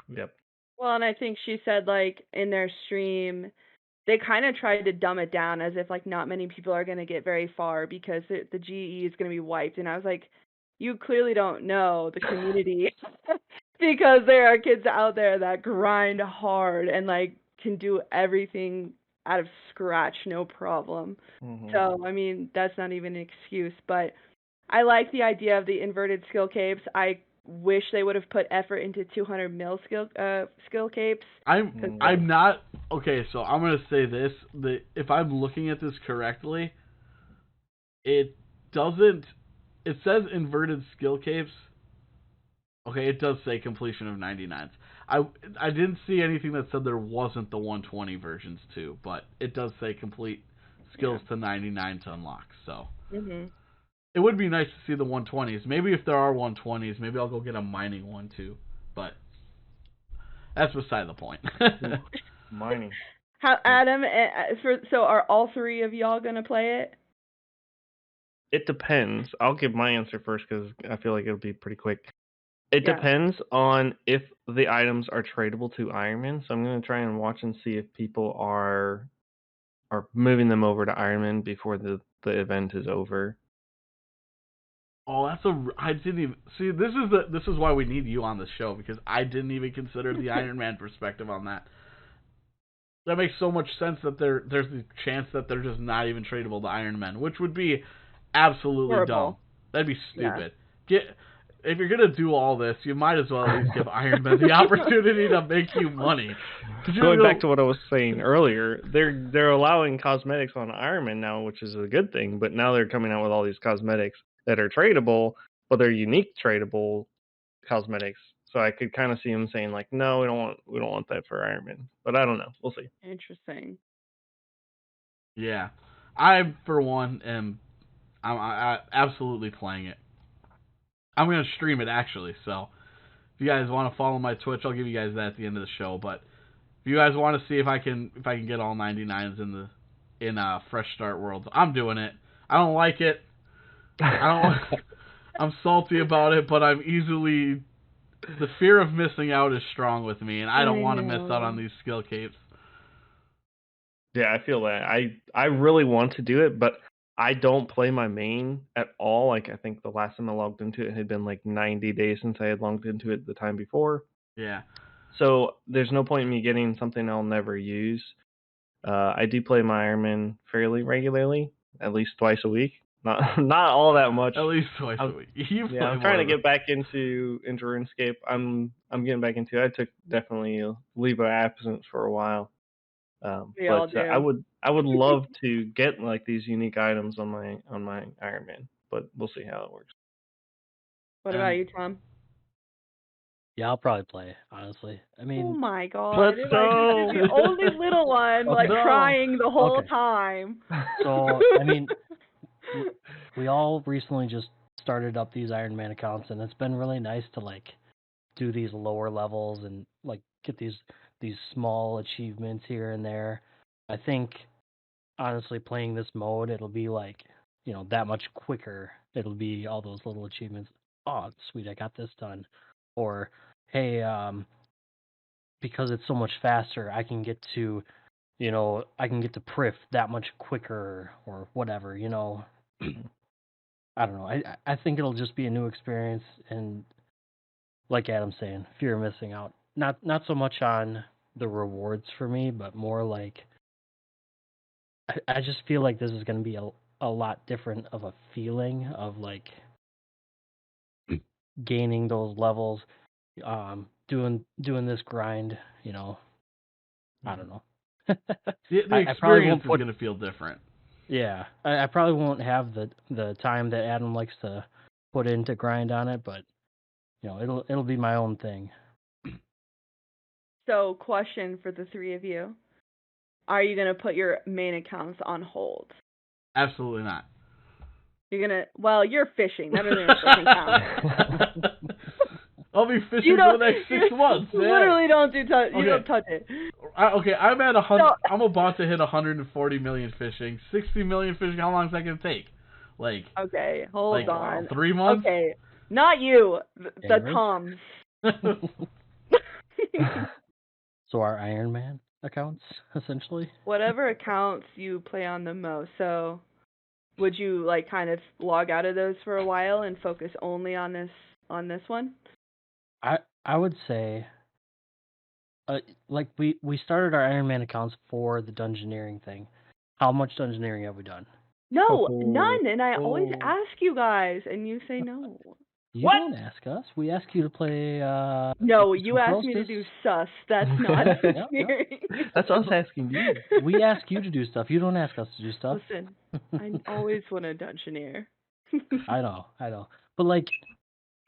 Yep. Well, and I think she said, like, in their stream, they kind of tried to dumb it down as if, like, not many people are going to get very far because the GE is going to be wiped. And I was like, you clearly don't know the community because there are kids out there that grind hard and, like, can do everything out of scratch, no problem. Mm-hmm. So, I mean, that's not even an excuse. But I like the idea of the inverted skill capes. I wish they would have put effort into 200 mil skill capes. I'm not okay. So I'm gonna say this: that if I'm looking at this correctly, it doesn't. It says inverted skill capes. Okay, it does say completion of 99s. I didn't see anything that said there wasn't the 120 versions too, but it does say complete skills to 99 to unlock. So. It would be nice to see the 120s. Maybe if there are 120s, maybe I'll go get a mining one too. But that's beside the point. Mining. How, Adam? So are all 3 of y'all gonna play it? It depends. I'll give my answer first because I feel like it'll be pretty quick. It depends on if the items are tradable to Iron Man. So I'm gonna try and watch and see if people are moving them over to Iron Man before the event is over. Oh, I didn't even see. This is why we need you on the show, because I didn't even consider the Iron Man perspective on that. That makes so much sense that there's the chance that they're just not even tradable to Iron Man, which would be absolutely horrible. dumb. That'd be stupid. If you're gonna do all this, you might as well at least give Iron Man the opportunity to make you money. Going back to what I was saying earlier, they're allowing cosmetics on Iron Man now, which is a good thing. But now they're coming out with all these cosmetics that are tradable, but they're unique tradable cosmetics. So I could kind of see them saying like, no, we don't want that for Iron Man. But I don't know. We'll see. Interesting. Yeah, I for one am I'm absolutely playing it. I'm gonna stream it actually. So if you guys want to follow my Twitch, I'll give you guys that at the end of the show. But if you guys want to see if I can get all 99s in Fresh Start Worlds, I'm doing it. I don't like it. I'm salty about it, but the fear of missing out is strong with me, and I don't want to miss out on these skill capes. Yeah, I feel that. I really want to do it, but I don't play my main at all. Like, I think the last time I logged into it had been like 90 days since I had logged into it the time before. Yeah. So there's no point in me getting something I'll never use. I do play my Iron Man fairly regularly, at least twice a week. Not all that much. At least twice a week. I'm trying to get back into RuneScape. I'm getting back into it. I took definitely a leave of absence for a while. But I would love to get like these unique items on my Iron Man, but we'll see how it works. What about you, Tom? Yeah, I'll probably play, honestly. I mean, oh my god, let's go. the only little one crying the whole time. So I mean, we all recently just started up these Iron Man accounts, and it's been really nice to like do these lower levels and like get these small achievements here and there. I think honestly playing this mode, it'll be like, you know, that much quicker. It'll be all those little achievements. Oh, sweet, I got this done. Or hey, because it's so much faster, I can get to Prif that much quicker or whatever, you know. I don't know. I think it'll just be a new experience, and like Adam's saying, fear of missing out. Not so much on the rewards for me, but more like I just feel like this is going to be a lot different of a feeling of like gaining those levels, doing this grind. You know, I don't know. The experience is going to feel different. Yeah, I probably won't have the time that Adam likes to put in to grind on it, but you know, it'll be my own thing. So, question for the 3 of you. Are you going to put your main accounts on hold? Absolutely not. You're fishing. That doesn't even count. I'll be fishing You for don't. the next 6 months. You Yeah. literally don't do touch. You Okay. don't touch it. Okay, I'm at 100. No. I'm about to hit 140 million fishing. 60 million fishing. How long is that gonna take? Like, Okay, hold like on. 3 months. Okay, not you. The Average? Toms. So our Iron Man accounts, essentially. Whatever accounts you play on the most. So, would you like kind of log out of those for a while and focus only on this one? I would say, like we started our Iron Man accounts for the Dungeoneering thing. How much Dungeoneering have we done? No, Oh, none. And I always oh. ask you guys, and you say no. You What? don't ask us. We ask you to play. No, some you asked me to Crostas. do sus. That's not Yep, yep. engineering. That's us asking you. We ask you to do stuff. You don't ask us to do stuff. Listen, I always want a dungeoneer. I know. But like,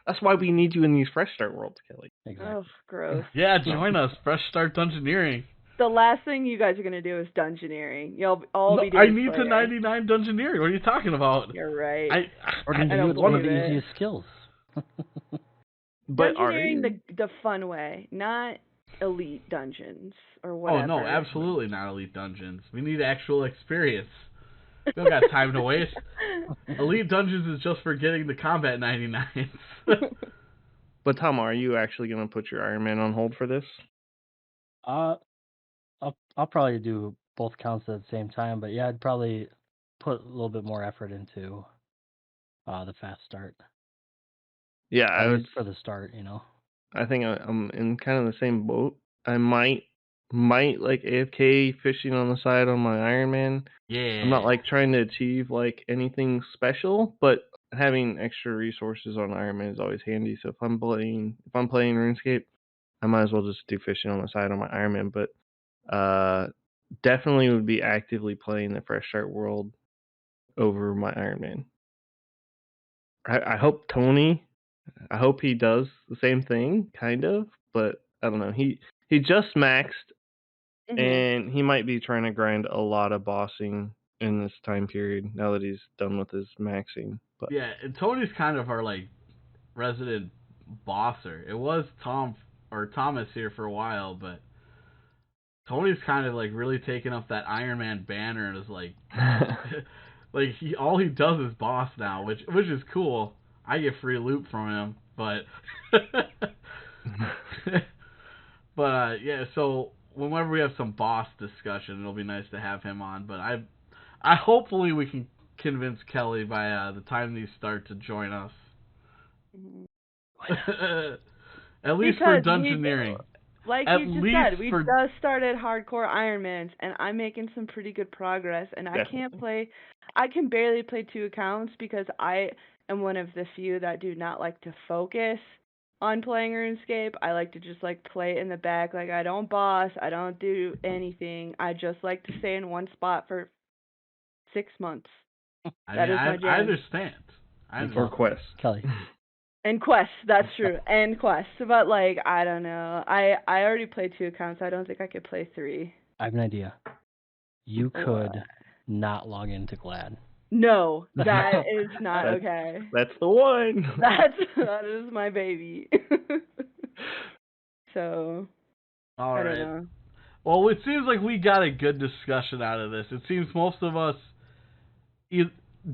That's why we need you in these Fresh Start worlds, Kelly. exactly. Oh, gross. Yeah, join us. Fresh Start Dungeoneering. The last thing you guys are gonna do is dungeoneering. You'll all No, be doing I need to Slayer. 99 Dungeoneering. What are you talking about? You're right. Or I do I don't it one of believe the it. easiest skills. But are Dungeoneering you? the fun way, not elite dungeons or Oh whatever. no, absolutely not Elite Dungeons. We need actual experience. We don't got time to waste. Elite Dungeons is just for getting the combat 99s. But Tom, are you actually going to put your Iron Man on hold for this? I'll probably do both accounts at the same time, but yeah, I'd probably put a little bit more effort into the fast start. Yeah, At I would. least for the start, you know. I think I'm in kind of the same boat. I might like AFK fishing on the side on my Iron Man. Yeah. I'm not like trying to achieve like anything special, but having extra resources on Iron Man is always handy. So if I'm playing RuneScape, I might as well just do fishing on the side on my Iron Man. But definitely would be actively playing the Fresh Start world over my Iron Man. I hope Tony. I hope he does the same thing, kind of, but I don't know. He just maxed, Mhm. and he might be trying to grind a lot of bossing in this time period now that he's done with his maxing. But Yeah, and Tony's kind of our like resident bosser. It was Thomas here for a while, but Tony's kind of like really taking up that Iron Man banner and is like like all he does is boss now, which is cool. I get free loot from him, but yeah, so whenever we have some boss discussion, it'll be nice to have him on. But I hopefully we can convince Kelly by the time these start to join us. Mhm. At least for Because we- Dungeoneering. Like At you just least said, we for- just started hardcore Ironmans, and I'm making some pretty good progress. And I can barely play 2 accounts because I am one of the few that do not like to focus on playing RuneScape. I like to just like play in the back. Like I don't boss, I don't do anything. I just like to stay in one spot for 6 months. That is my jam. I understand. or quests. Kelly. And quests, that's true. And quests. But like, I don't know. I already played 2 accounts. I don't think I could play 3. I have an idea. You What? could not log into Glad. No, that is not okay. That's the one. That is my baby. So All I right. don't know. Well, it seems like we got a good discussion out of this. It seems most of us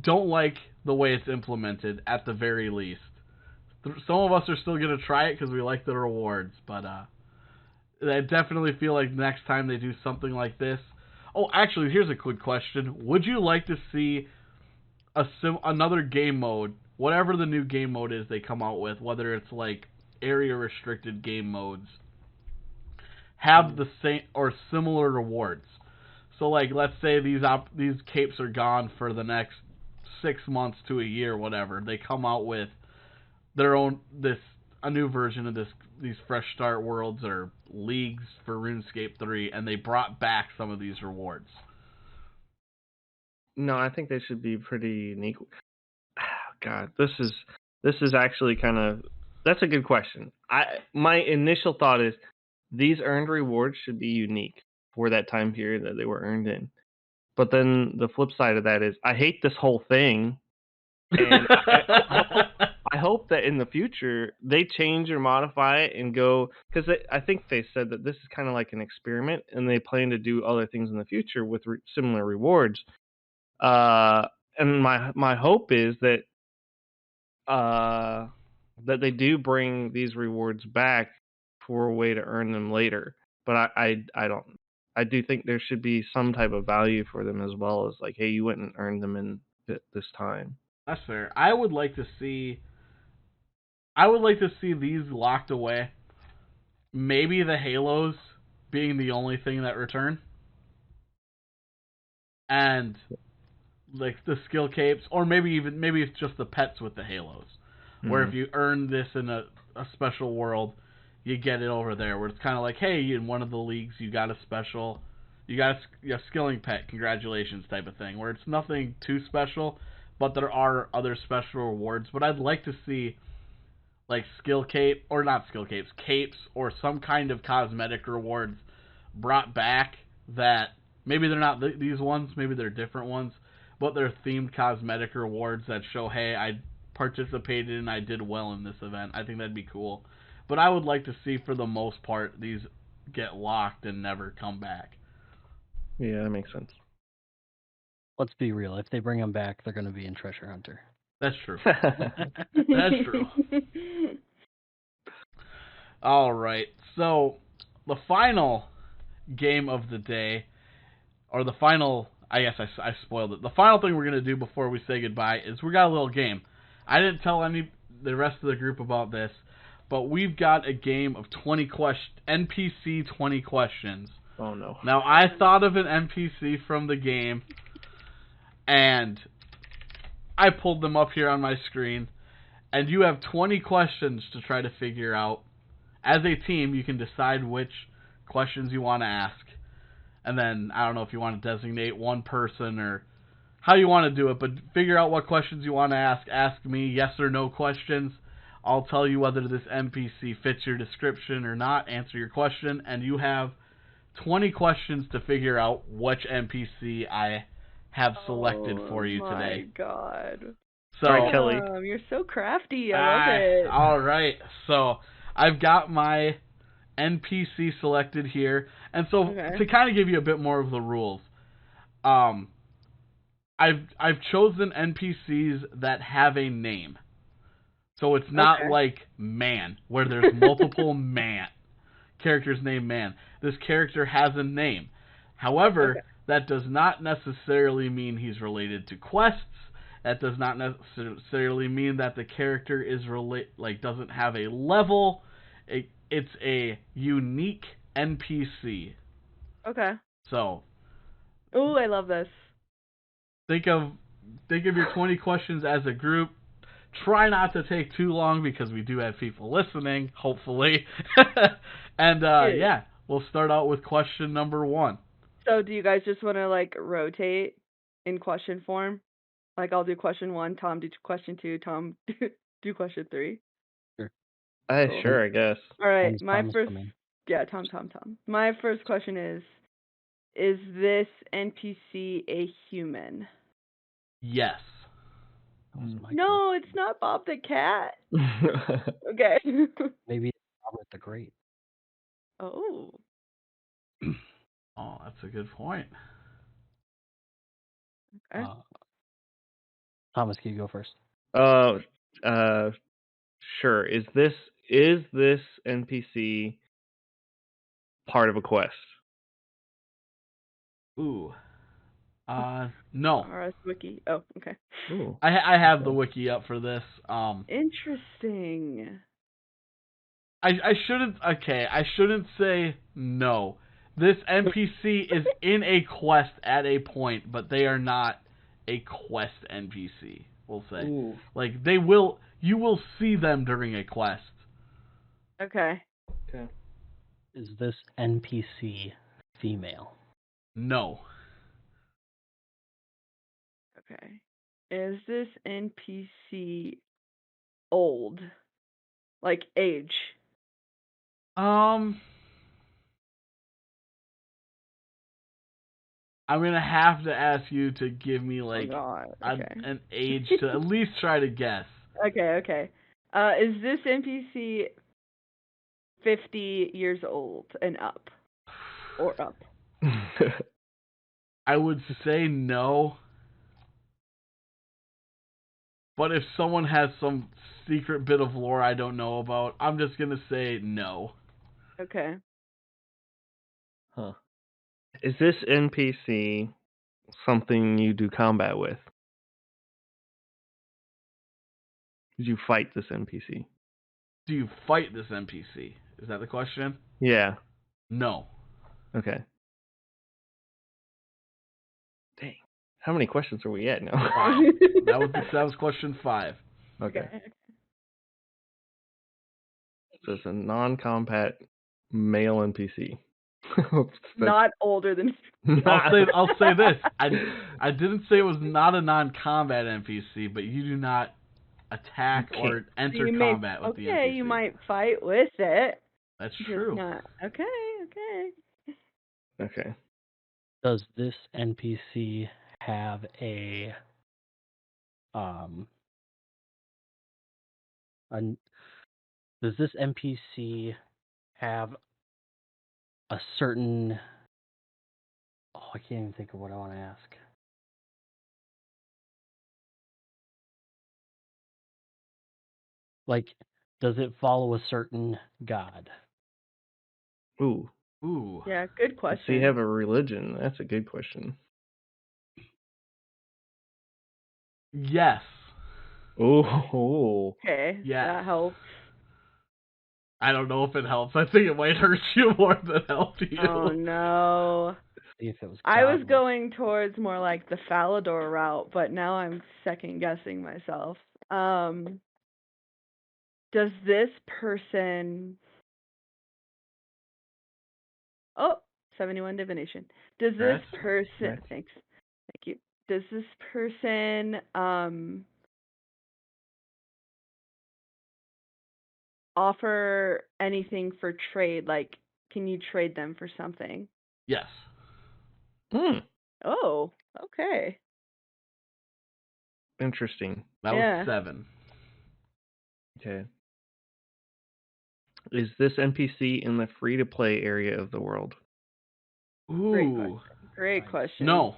don't like the way it's implemented, at the very least. Some of us are still going to try it because we like the rewards, but I definitely feel like next time they do something like this... Oh, actually, here's a quick question. Would you like to see another game mode, whatever the new game mode is they come out with, whether it's like area-restricted game modes, have the same or similar rewards? So, like, let's say these capes are gone for the next 6 months to a year, whatever. They come out with their own a new version of these Fresh Start worlds or leagues for RuneScape 3, and they brought back some of these rewards. No, I think they should be pretty unique. God, this is actually kind of, that's a good question. My initial thought is these earned rewards should be unique for that time period that they were earned in. But then the flip side of that is I hate this whole thing. And I I hope that in the future they change or modify it and go, because I think they said that this is kind of like an experiment, and they plan to do other things in the future with similar rewards. And my hope is that that they do bring these rewards back for a way to earn them later. But I don't. I do think there should be some type of value for them as well, as like, hey, you went and earned them in this time. That's fair. I would like to see these locked away. Maybe the Halos being the only thing that return. And like the skill capes, or maybe it's just the pets with the Halos. Where if you earn this in a special world, you get it over there. Where it's kind of like, hey, in one of the leagues you got a special, you got a skilling pet, congratulations type of thing. Where it's nothing too special, but there are other special rewards. But I'd like to see like skill cape, or not skill capes, capes, or some kind of cosmetic rewards brought back that maybe they're not these ones, maybe they're different ones, but they're themed cosmetic rewards that show, hey, I participated and I did well in this event. I think that'd be cool. But I would like to see, for the most part, these get locked and never come back. Yeah, that makes sense. Let's be real. If they bring them back, they're going to be in Treasure Hunter. That's true. That's true. All right. So the final game of the day, or the final, I guess I spoiled it. The final thing we're going to do before we say goodbye is we got a little game. I didn't tell the rest of the group about this, but we've got a game of NPC 20 questions. Oh no. Now, I thought of an NPC from the game, and I pulled them up here on my screen, and you have 20 questions to try to figure out. As a team, you can decide which questions you want to ask. And then, I don't know if you want to designate one person or how you want to do it, but figure out what questions you want to ask. Ask me yes or no questions. I'll tell you whether this NPC fits your description or not, answer your question, and you have 20 questions to figure out which NPC I have selected for you today. Oh my god. So, all right, Kelly. You're so crafty. I love it. All right. So, I've got my NPC selected here. And so, to kind of give you a bit more of the rules, I've chosen NPCs that have a name. So it's not like man, where there's multiple characters named man. This character has a name. However, that does not necessarily mean he's related to quests. That does not necessarily mean that the character is doesn't have a level. It's a unique NPC. Okay. So. Ooh, I love this. Think of your 20 questions as a group. Try not to take too long because we do have people listening, hopefully. And yeah, we'll start out with question number 1. So do you guys just want to like rotate in question form? Like I'll do question 1, Tom do question 2, Tom do question 3. Sure. Cool. Sure, I guess. All right, Tom Tom. My first question is this NPC a human? Yes. No, it's not Bob the Cat. Okay. Maybe it's Robert the Great. Oh. Oh, that's a good point. Okay. Thomas, can you go first? Sure. Is this NPC part of a quest? Ooh. No. RS Wiki. Oh, okay. Ooh. I have the wiki up for this. Interesting. I shouldn't say no. This NPC is in a quest at a point, but they are not a quest NPC, we'll say. Ooh. Like you will see them during a quest. Okay. Is this NPC female? No. Okay. Is this NPC old? Like age? I'm gonna have to ask you to give me like an age to at least try to guess. Okay. Is this NPC 50 years old and up? Or up? I would say no. But if someone has some secret bit of lore I don't know about, I'm just going to say no. Okay. Huh. Is this NPC something you do combat with? Did you fight this NPC? Do you fight this NPC? Is that the question? Yeah. No. Okay. Dang. How many questions are we at now? 5. that was question 5. Okay. So it's a non-combat male NPC. Not older than. I'll say this. I didn't say it was not a non-combat NPC, but you do not attack or enter combat with the NPC. Okay, you might fight with it. That's Just true. not. Okay. Okay. Does this NPC have a does this NPC have a certain I can't even think of what I want to ask. Like, does it follow a certain god? Ooh. Yeah, good question. Does he have a religion? That's a good question. Yes. Oh. Okay. Yes. That helps. I don't know if it helps. I think it might hurt you more than help you. Oh no. See if it was. I was godless. going towards more like the Falador route, but now I'm second guessing myself. Does this person 71 divination. Does this person Right. Thank you. Does this person offer anything for trade? Like, can you trade them for something? Yes. Oh, okay. Interesting. That was 7. Okay. Is this NPC in the free-to-play area of the world? Ooh. Great question. No.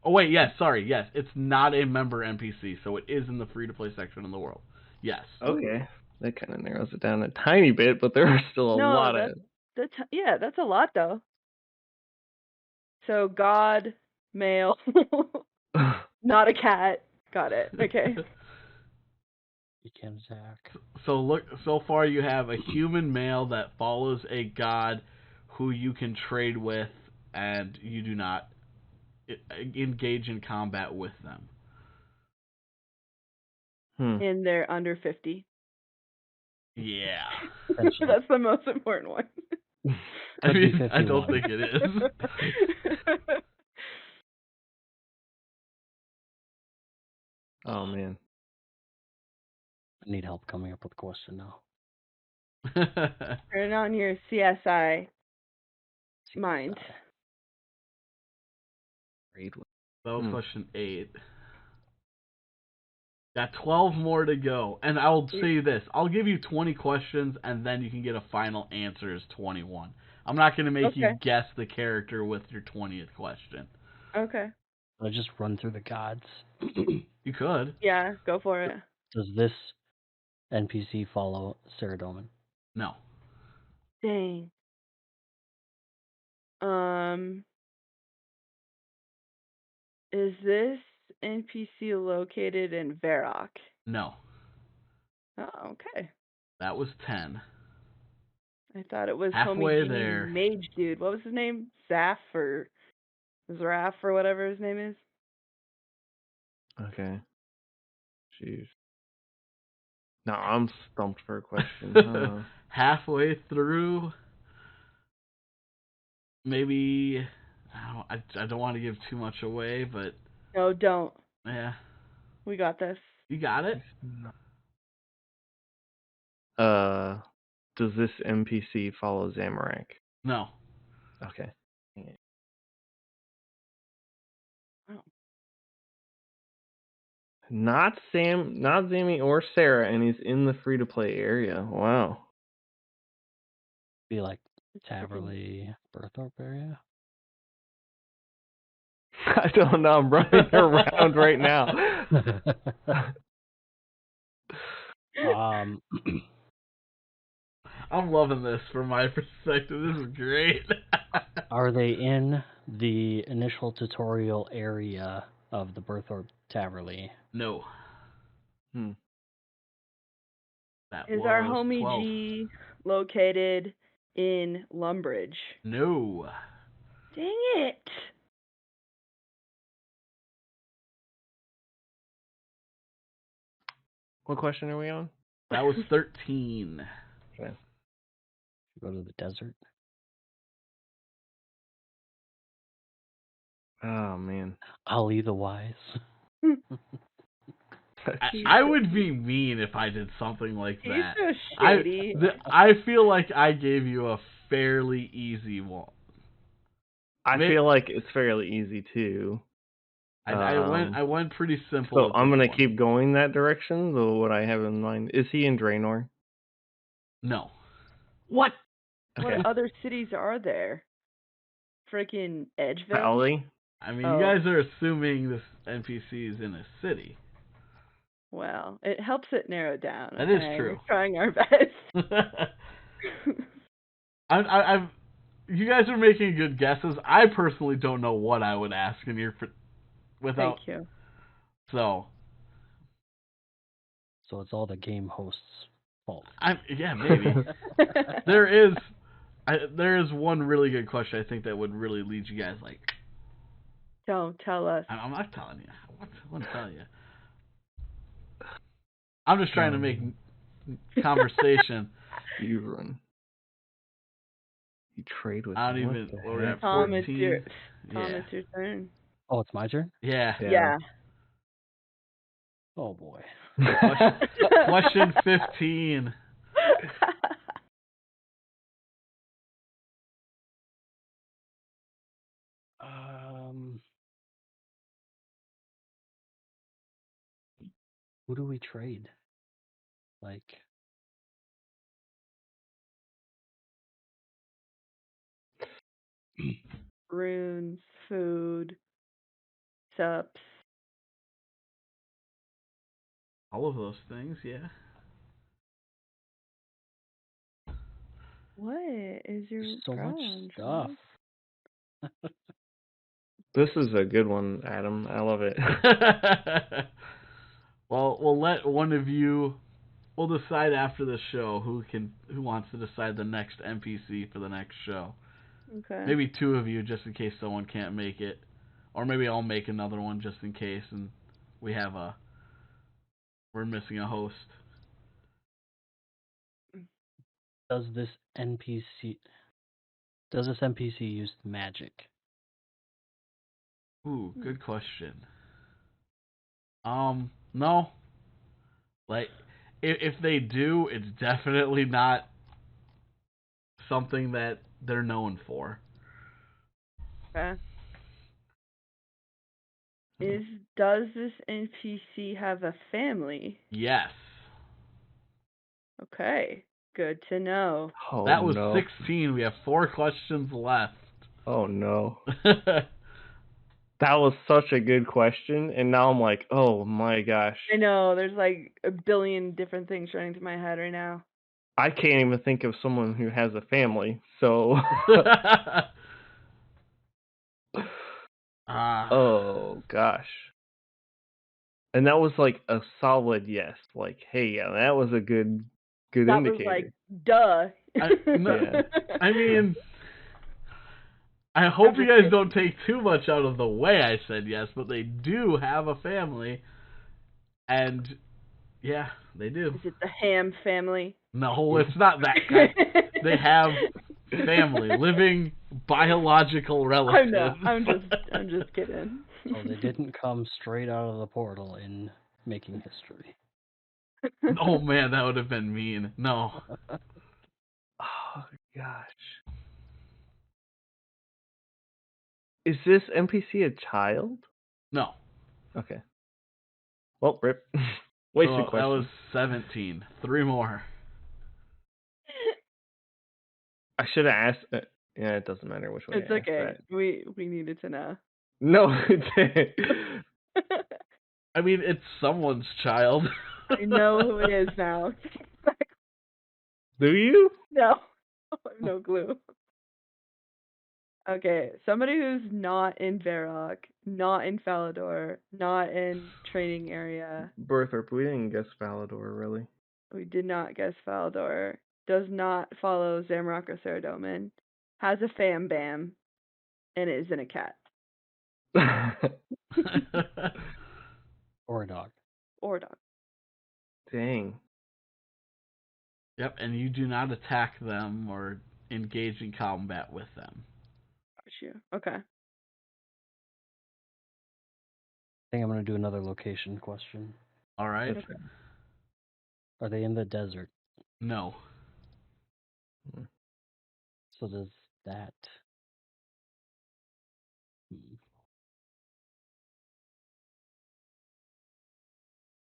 Oh, wait, yes, sorry. Yes, it's not a member NPC, so it is in the free-to-play section of the world. Yes. Okay. That kind of narrows it down a tiny bit, but there are still a lot of... That's a lot, though. So, God, male, not a cat. Got it. Okay. You can attack. So look, so far you have a human male that follows a god who you can trade with, and you do not engage in combat with them. And they're under 50. Yeah. That's the most important one. I mean, I don't think it is. Oh, man. I need help coming up with a question now. Turn on your CSI mind. That was question 8. Got 12 more to go. And I'll say this. I'll give you 20 questions, and then you can get a final answer as 21. I'm not going to make you guess the character with your 20th question. Okay. I'll just run through the gods. You could. Yeah, go for it. Does this NPC follow Saradomin? No. Dang. Is this NPC located in Varrock? No. Oh, okay. That was 10. I thought it was halfway homie there. Mage dude. What was his name? Zaf or Zraf or whatever his name is. Okay. Jeez. No, I'm stumped for a question. Halfway through, maybe I don't want to give too much away, but no, don't. Yeah, we got this. You got it. Does this NPC follow Zamorak? No. Okay. Oh. Not Sammy or Sarah, and he's in the free-to-play area. Wow. Be like It's freaking- Taverley, Berthorpe area. I don't know. I'm running around right now. um, I'm loving this from my perspective. This is great. are they in the initial tutorial area of the Berthorpe Taverley? No. Hmm. That Is our was homie 12. G located in Lumbridge? No. Dang it! What question are we on? That was 13. Okay. Go to the desert. Oh man. Ali the Wise. I would be mean if I did something like He's that. so shady. I feel like I gave you a fairly easy one. I feel like it's fairly easy too. I went pretty simple. So with I'm this gonna one. keep going that direction. Though what I have in mind is he in Draenor? No. What? What other cities are there? Freaking Edgeville? Ali? I mean, Oh. you guys are assuming this NPC is in a city. Well, it helps it narrow down. That is okay? true. We're trying our best. I've you guys are making good guesses. I personally don't know what I would ask in your without. Thank you. So it's all the game host's fault. yeah, maybe. There is one really good question I think that would really lead you guys like. Don't tell us. I'm not telling you. I won't tell you. I'm just trying to make conversation. You run. You trade with. I don't what even. the We're heck? at Tom, 14. it's Yeah. your turn. Oh, it's my turn? Yeah. Yeah. Oh boy. Question 15. Who do we trade? Like, Runes, food, sups. All of those things, yeah. What is your there's so much problem, stuff. Charles? This is a good one, Adam. I love it. Well, we'll let one of you. We'll decide after the show who wants to decide the next NPC for the next show. Okay. Maybe two of you, just in case someone can't make it, or maybe I'll make another one just in case, and we're missing a host. Does this NPC use magic? Ooh, good question. No. Like, if they do, it's definitely not something that they're known for. Okay. Does this NPC have a family? Yes. Okay. Good to know. Oh, That was no. 16. We have 4 questions left. Oh no. That was such a good question, and now I'm like, oh my gosh. I know, there's like a billion different things running through my head right now. I can't even think of someone who has a family, so. Oh gosh. And that was like a solid yes. Like, hey, yeah, that was a good That indicator. was like, duh. Yeah. I mean, I hope you guys don't take too much out of the way I said yes, but they do have a family. And, yeah, they do. Is it the Ham family? No, it's not that kind. They have family, living biological I relatives. know. I'm just kidding. Oh, they didn't come straight out of the portal in making history. Oh man, that would have been mean. No. Oh gosh. Is this NPC a child? No. Okay. Well, rip. Wasted So question. that was 17. 3 more. I should have asked. Yeah, it doesn't matter which way It's I asked okay. that. We needed to know. No, it I mean, it's someone's child. I know who it is now. Do you? No, I have no clue. Okay, somebody who's not in Varrock, not in Falador, not in training area. Berthrop, we didn't guess Falador, really. We did not guess Falador. Does not follow Zamorak or Saradomin. Has a fam bam, and isn't a cat Or a dog. or a dog. Dang. Yep, and you do not attack them or engage in combat with them. Got you. Okay. I think I'm going to do another location question. All right? That's Are they in the desert? No. So does that...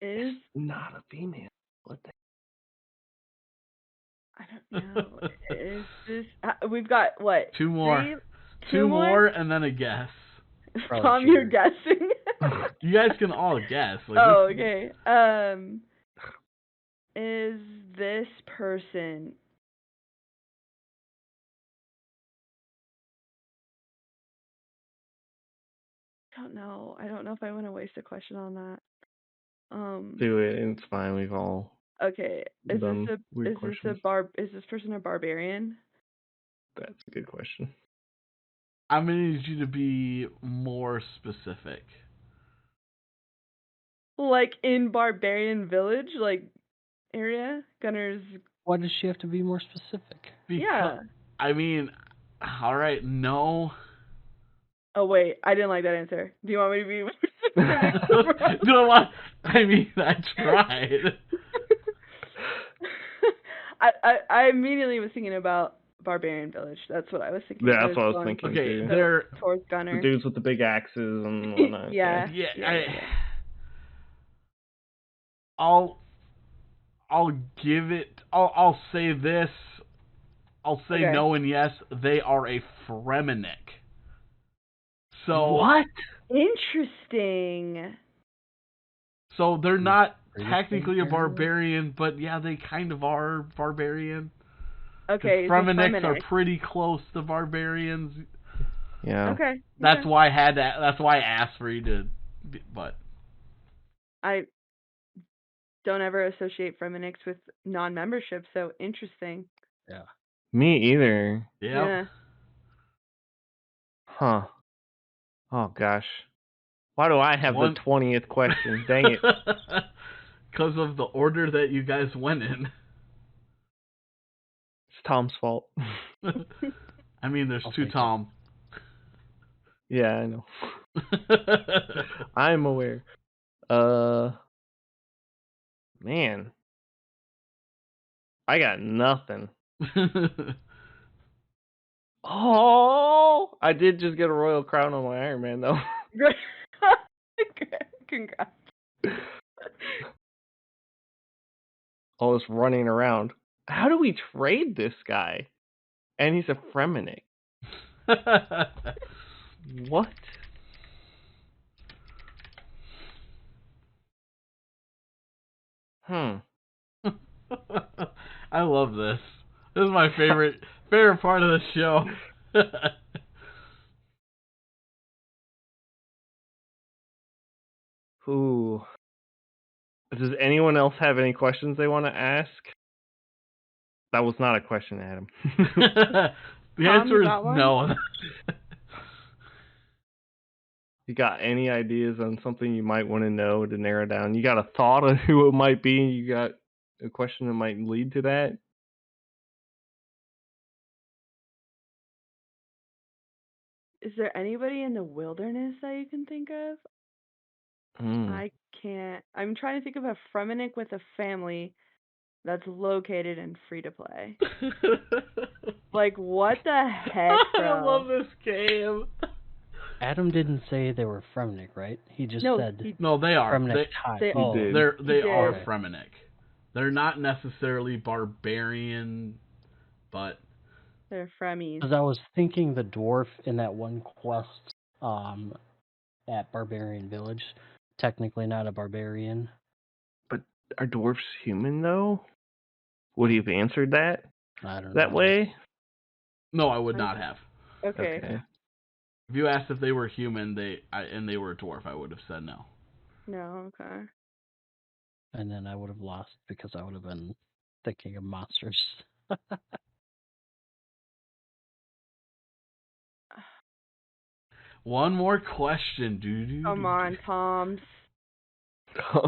Is not a female. What the? I don't know. Is this? We've got what? 2 more. Three? 2 more and then a guess. Probably Tom, you're cheater. guessing. You guys can all guess. Like, Oh, this- okay. Is this person I don't know. I don't know if I want to waste a question on that. Do it. It's fine. We've all. Okay. Is Done this weird is this questions. is this person a barbarian? That's a good question. I'm going to need you to be more specific. Like in barbarian village, like area? Gunners. Why does she have to be more specific? Yeah. I mean, all right, no. Oh wait, I didn't like that answer. Do you want me to be more specific? No, I mean, I tried. I immediately was thinking about Barbarian Village. That's what I was thinking. Yeah, that's what I was thinking Okay, too. they're Towards Gunner. The dudes with the big axes and whatnot. Yeah. I'll give it. I'll say this. I'll say Okay. no and yes. They are a Fremennik. So What? Interesting. So they're not Pretty technically a fair. barbarian, but yeah, they kind of are barbarian. Okay. so Fremenniks are Fremennik. pretty close to barbarians. Yeah. Okay. That's okay. why I had that. That's why I asked for you to. But I don't ever associate Fremenniks with non-membership, so interesting. Yeah. Me either. yeah. Huh. Oh gosh. Why do I have One- the 20th question? Dang it. Because of the order that you guys went in. It's Tom's fault. I mean, there's I'll 2 take it. Tom. Yeah, I know. I'm aware. Man. I got nothing. Oh, I did just get a royal crown on my Iron Man though. Congrats. All this running around. How do we trade this guy? And he's a Fremennik. What? I love this. This is my favorite part of the show. Ooh. Does anyone else have any questions they want to ask? That was not a question, Adam. The answer is got one? no. You got any ideas on something you might want to know to narrow down? You got a thought of who it might be? You got a question that might lead to that? Is there anybody in the wilderness that you can think of? I can't. I'm trying to think of a Fremennik with a family that's located in free to play. Like, what the heck, bro? I love this game. Adam didn't say they were Fremennik, right? He just No, said No, they are. Fremennik type. they- Oh, did. They are did. Fremennik. They're not necessarily barbarian, but they're Fremies. because I was thinking the dwarf in that one quest at Barbarian Village, technically not a barbarian. Are dwarfs human though? Would he have answered that I don't know. that way? no, I would not have. Okay. If you asked if they were human, and they were a dwarf, I would have said no. No, okay. And then I would have lost because I would have been thinking of monsters. One more question, dude. Come on, Toms.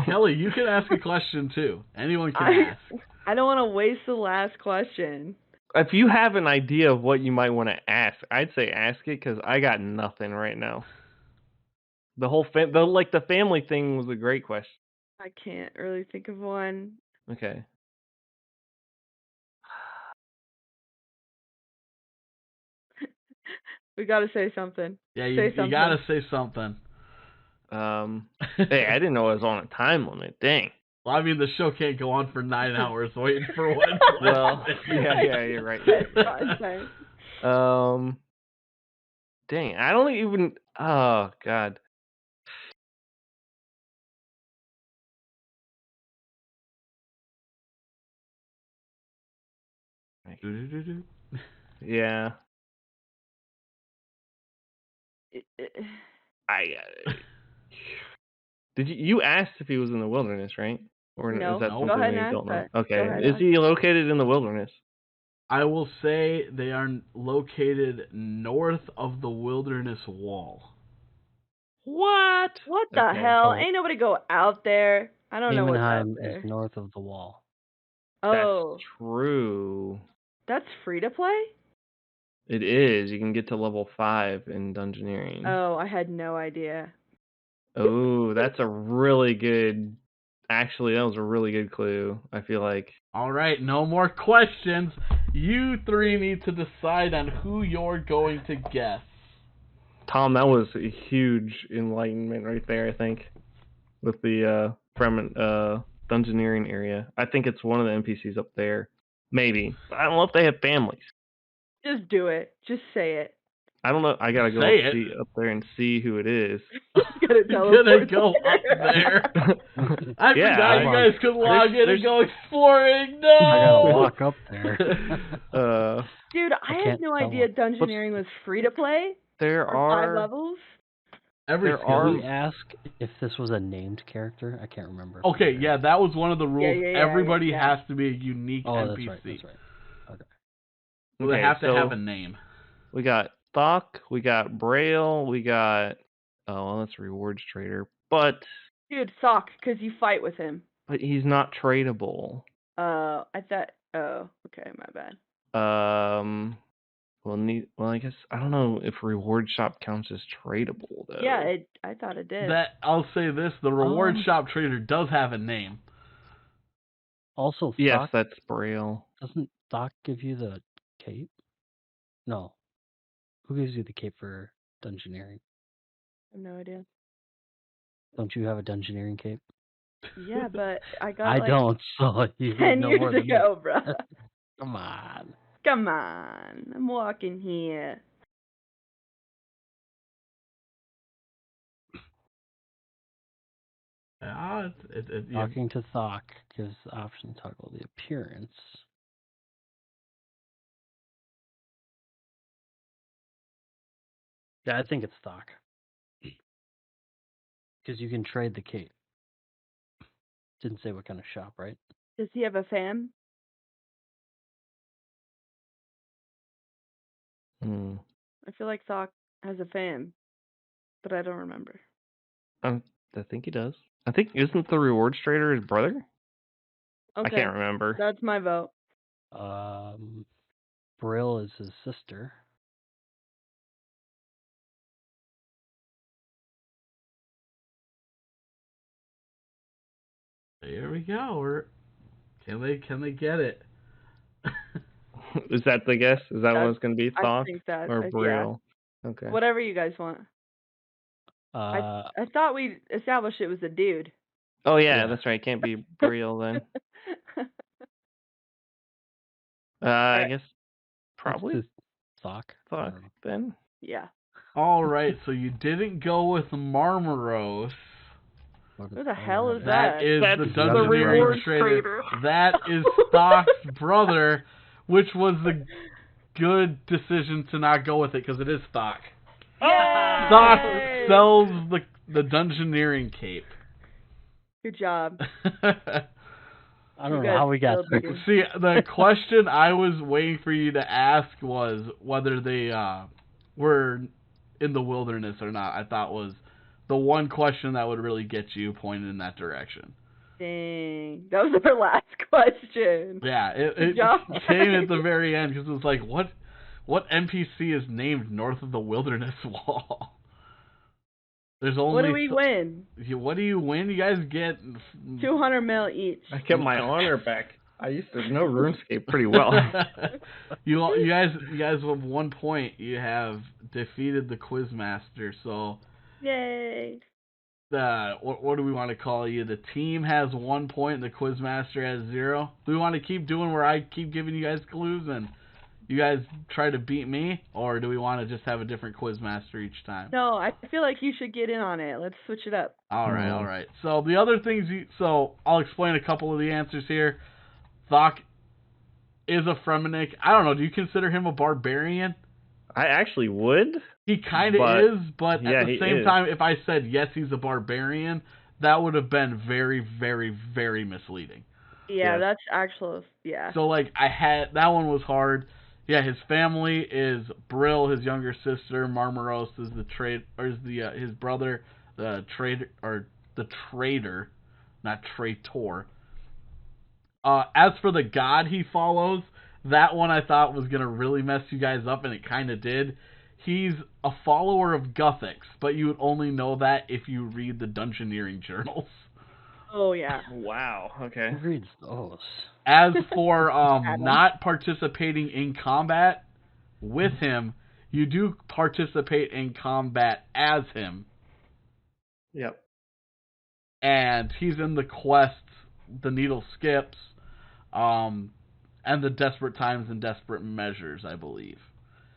Kelly, you can ask a question too. Anyone can ask. I don't want to waste the last question. If you have an idea of what you might want to ask, I'd say ask it because I got nothing right now. The whole the family thing was a great question. I can't really think of one. Okay. We gotta say something. Yeah, Say you something. gotta say something. Hey, I didn't know it was on a time limit. Dang. Well, I mean, the show can't go on for 9 hours waiting for one. Well, yeah, you're right. It's fine. Dang, I don't even. Oh God. Yeah. Did you asked if he was in the wilderness, right? Or No. is that No. something Go ahead that and you don't know? ask that. Okay. Go ahead Is and he located in the wilderness? I will say they are located north of the wilderness wall. What? What the Okay, hell? hold on. Ain't nobody go out there. I don't know what's out Namenheim there. is north of the wall. Oh, That's true. that's free to play? It is. You can get to level 5 in Dungeoneering. Oh, I had no idea. Oh, that's a really good. Actually, that was a really good clue. I feel like. All right, no more questions. You three need to decide on who you're going to guess. Tom, that was a huge enlightenment right there, I think. With the Dungeoneering area. I think it's one of the NPCs up there. Maybe. I don't know if they have families. Just do it. Just say it. I don't know. I gotta go Say up there and see who it is. Gotta You're gonna teleport go up there. I Yeah, forgot you guys could log in and go exploring. No! I gotta walk up there. Dude, I had can't no tell idea him. Dungeoneering was free to play there for 5 are. levels. Every there skill are- Did is- we ask if this was a named character? I can't remember. Okay, yeah, that was one of the rules. yeah, Everybody yeah. has to be a unique Oh, NPC. that's right. Okay. So they have to have a name. We got Thok, we got Braille, we got. Oh, well, that's Rewards Trader, but Dude, Sock, because you fight with him. he's not tradable. I thought. Oh, okay, my bad. Well, I guess I don't know if Reward Shop counts as tradable though. Yeah, I thought it did. That I'll say this: the reward Um, shop trader does have a name. Also, Yes, Thok, that's Braille. doesn't Thok give you the cape? No. Who gives you the cape for Dungeoneering? I have no idea. Don't you have a Dungeoneering cape? Yeah, but I got I like don't, so you 10 know years more than me. ago, bro. Come on. Come on, I'm walking here. Talking to Thok gives the option to toggle the appearance. Yeah, I think it's Thok. Because you can trade the cape. Didn't say what kind of shop, right? Does he have a fam? I feel like Sock has a fam, but I don't remember. I think he does. I think isn't the Rewards Trader his brother? Okay, I can't remember. that's my vote. Brill is his sister. There we go. Can they get it? Is that the guess? Is that what That's- it's going to be? I Thok think that or yeah. Braille? Okay. Whatever you guys want. I thought we established it was a dude. Oh yeah, Yeah. that's right. Can't be Brielle then. I Alright. guess probably It's Thok. Thok then. Yeah. All right, so you didn't go with Marmaros. Who the hell is That that? is That's the the Dungeoneering reward trader. trader. That is Thok's brother, which was the good decision to not go with it because it is Thok. Yay! Thok sells the Dungeoneering cape. Good job. I don't know how we got there. there. See, the question I was waiting for you to ask was whether they were in the wilderness or not. I thought was the one question that would really get you pointed in that direction. Dang. That was our last question. Yeah, it Good job. came at the very end because it was like, what NPC is named north of the wilderness wall? There's only. What do we win? What do you win? You guys get 200 mil each. I get my honor back. I used to know RuneScape pretty well. you guys have 1 point. You have defeated the Quizmaster. So Yay. what do we want to call you? The team has 1 point, and the Quizmaster has 0. Do we want to keep doing where I keep giving you guys clues and you guys try to beat me, or do we want to just have a different Quizmaster each time? No, I feel like you should get in on it. Let's switch it up. All right. So the other things, so I'll explain a couple of the answers here. Thok is a Fremennik. I don't know. Do you consider him a barbarian? I actually would. He kind of is, but yeah, at the same time, if I said yes, he's a barbarian, that would have been very, very, very misleading. Yeah, that's actual. Yeah. So like that one was hard. Yeah, his family is Brill, his younger sister. Marmaros is his brother, the trader, not traitor. As for the god he follows, that one I thought was gonna really mess you guys up, and it kind of did. He's a follower of Guthix, but you would only know that if you read the Dungeoneering journals. Oh yeah. Wow. Okay. Who reads those? As for not participating in combat with him, you do participate in combat as him. Yep. And he's in the quests, the Needle Skips, and the Desperate Times and Desperate Measures, I believe.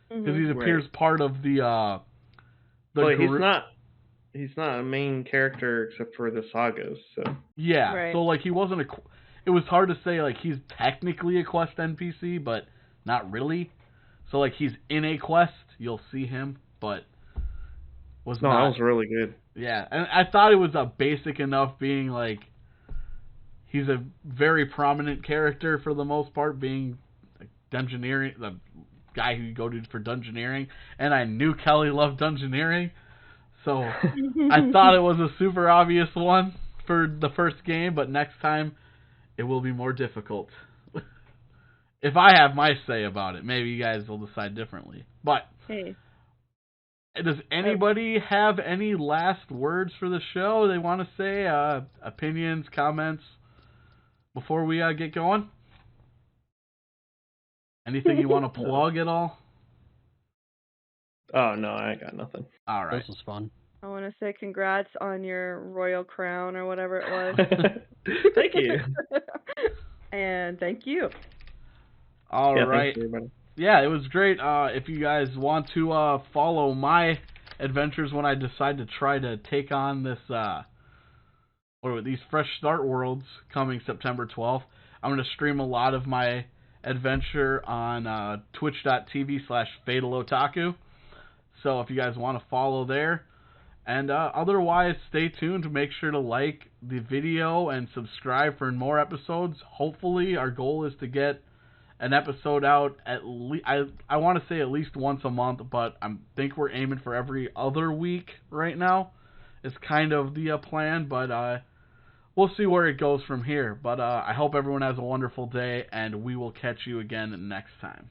Because he appears part of the he's not a main character except for the sagas. So yeah, Right. so like he wasn't it was hard to say like he's technically a quest NPC, but not really. So like he's in a quest, you'll see him, but that was really good. Yeah, and I thought it was a basic enough being like he's a very prominent character for the most part, being Dungeoneering, the guy who you go to for Dungeoneering, and I knew Kelly loved Dungeoneering, so I thought it was a super obvious one for the first game, but next time it will be more difficult. If I have my say about it, maybe you guys will decide differently. But Hey. does anybody have any last words for the show they want to say? Opinions, comments before we get going? Anything you want to plug at all? Oh no, I got nothing. All right. This was fun. I want to say congrats on your royal crown or whatever it was. Thank you. And thank you. All right. Thanks, everybody. Yeah, it was great. If you guys want to follow my adventures when I decide to try to take on this, these Fresh Start Worlds coming September 12th, I'm going to stream a lot of my adventure on twitch.tv/FatalOtaku. So if you guys want to follow there. And otherwise, stay tuned to make sure to like the video and subscribe for more episodes. Hopefully, our goal is to get an episode out at least, I want to say at least once a month, but I think we're aiming for every other week right now. It's kind of the plan, but we'll see where it goes from here. But I hope everyone has a wonderful day, and we will catch you again next time.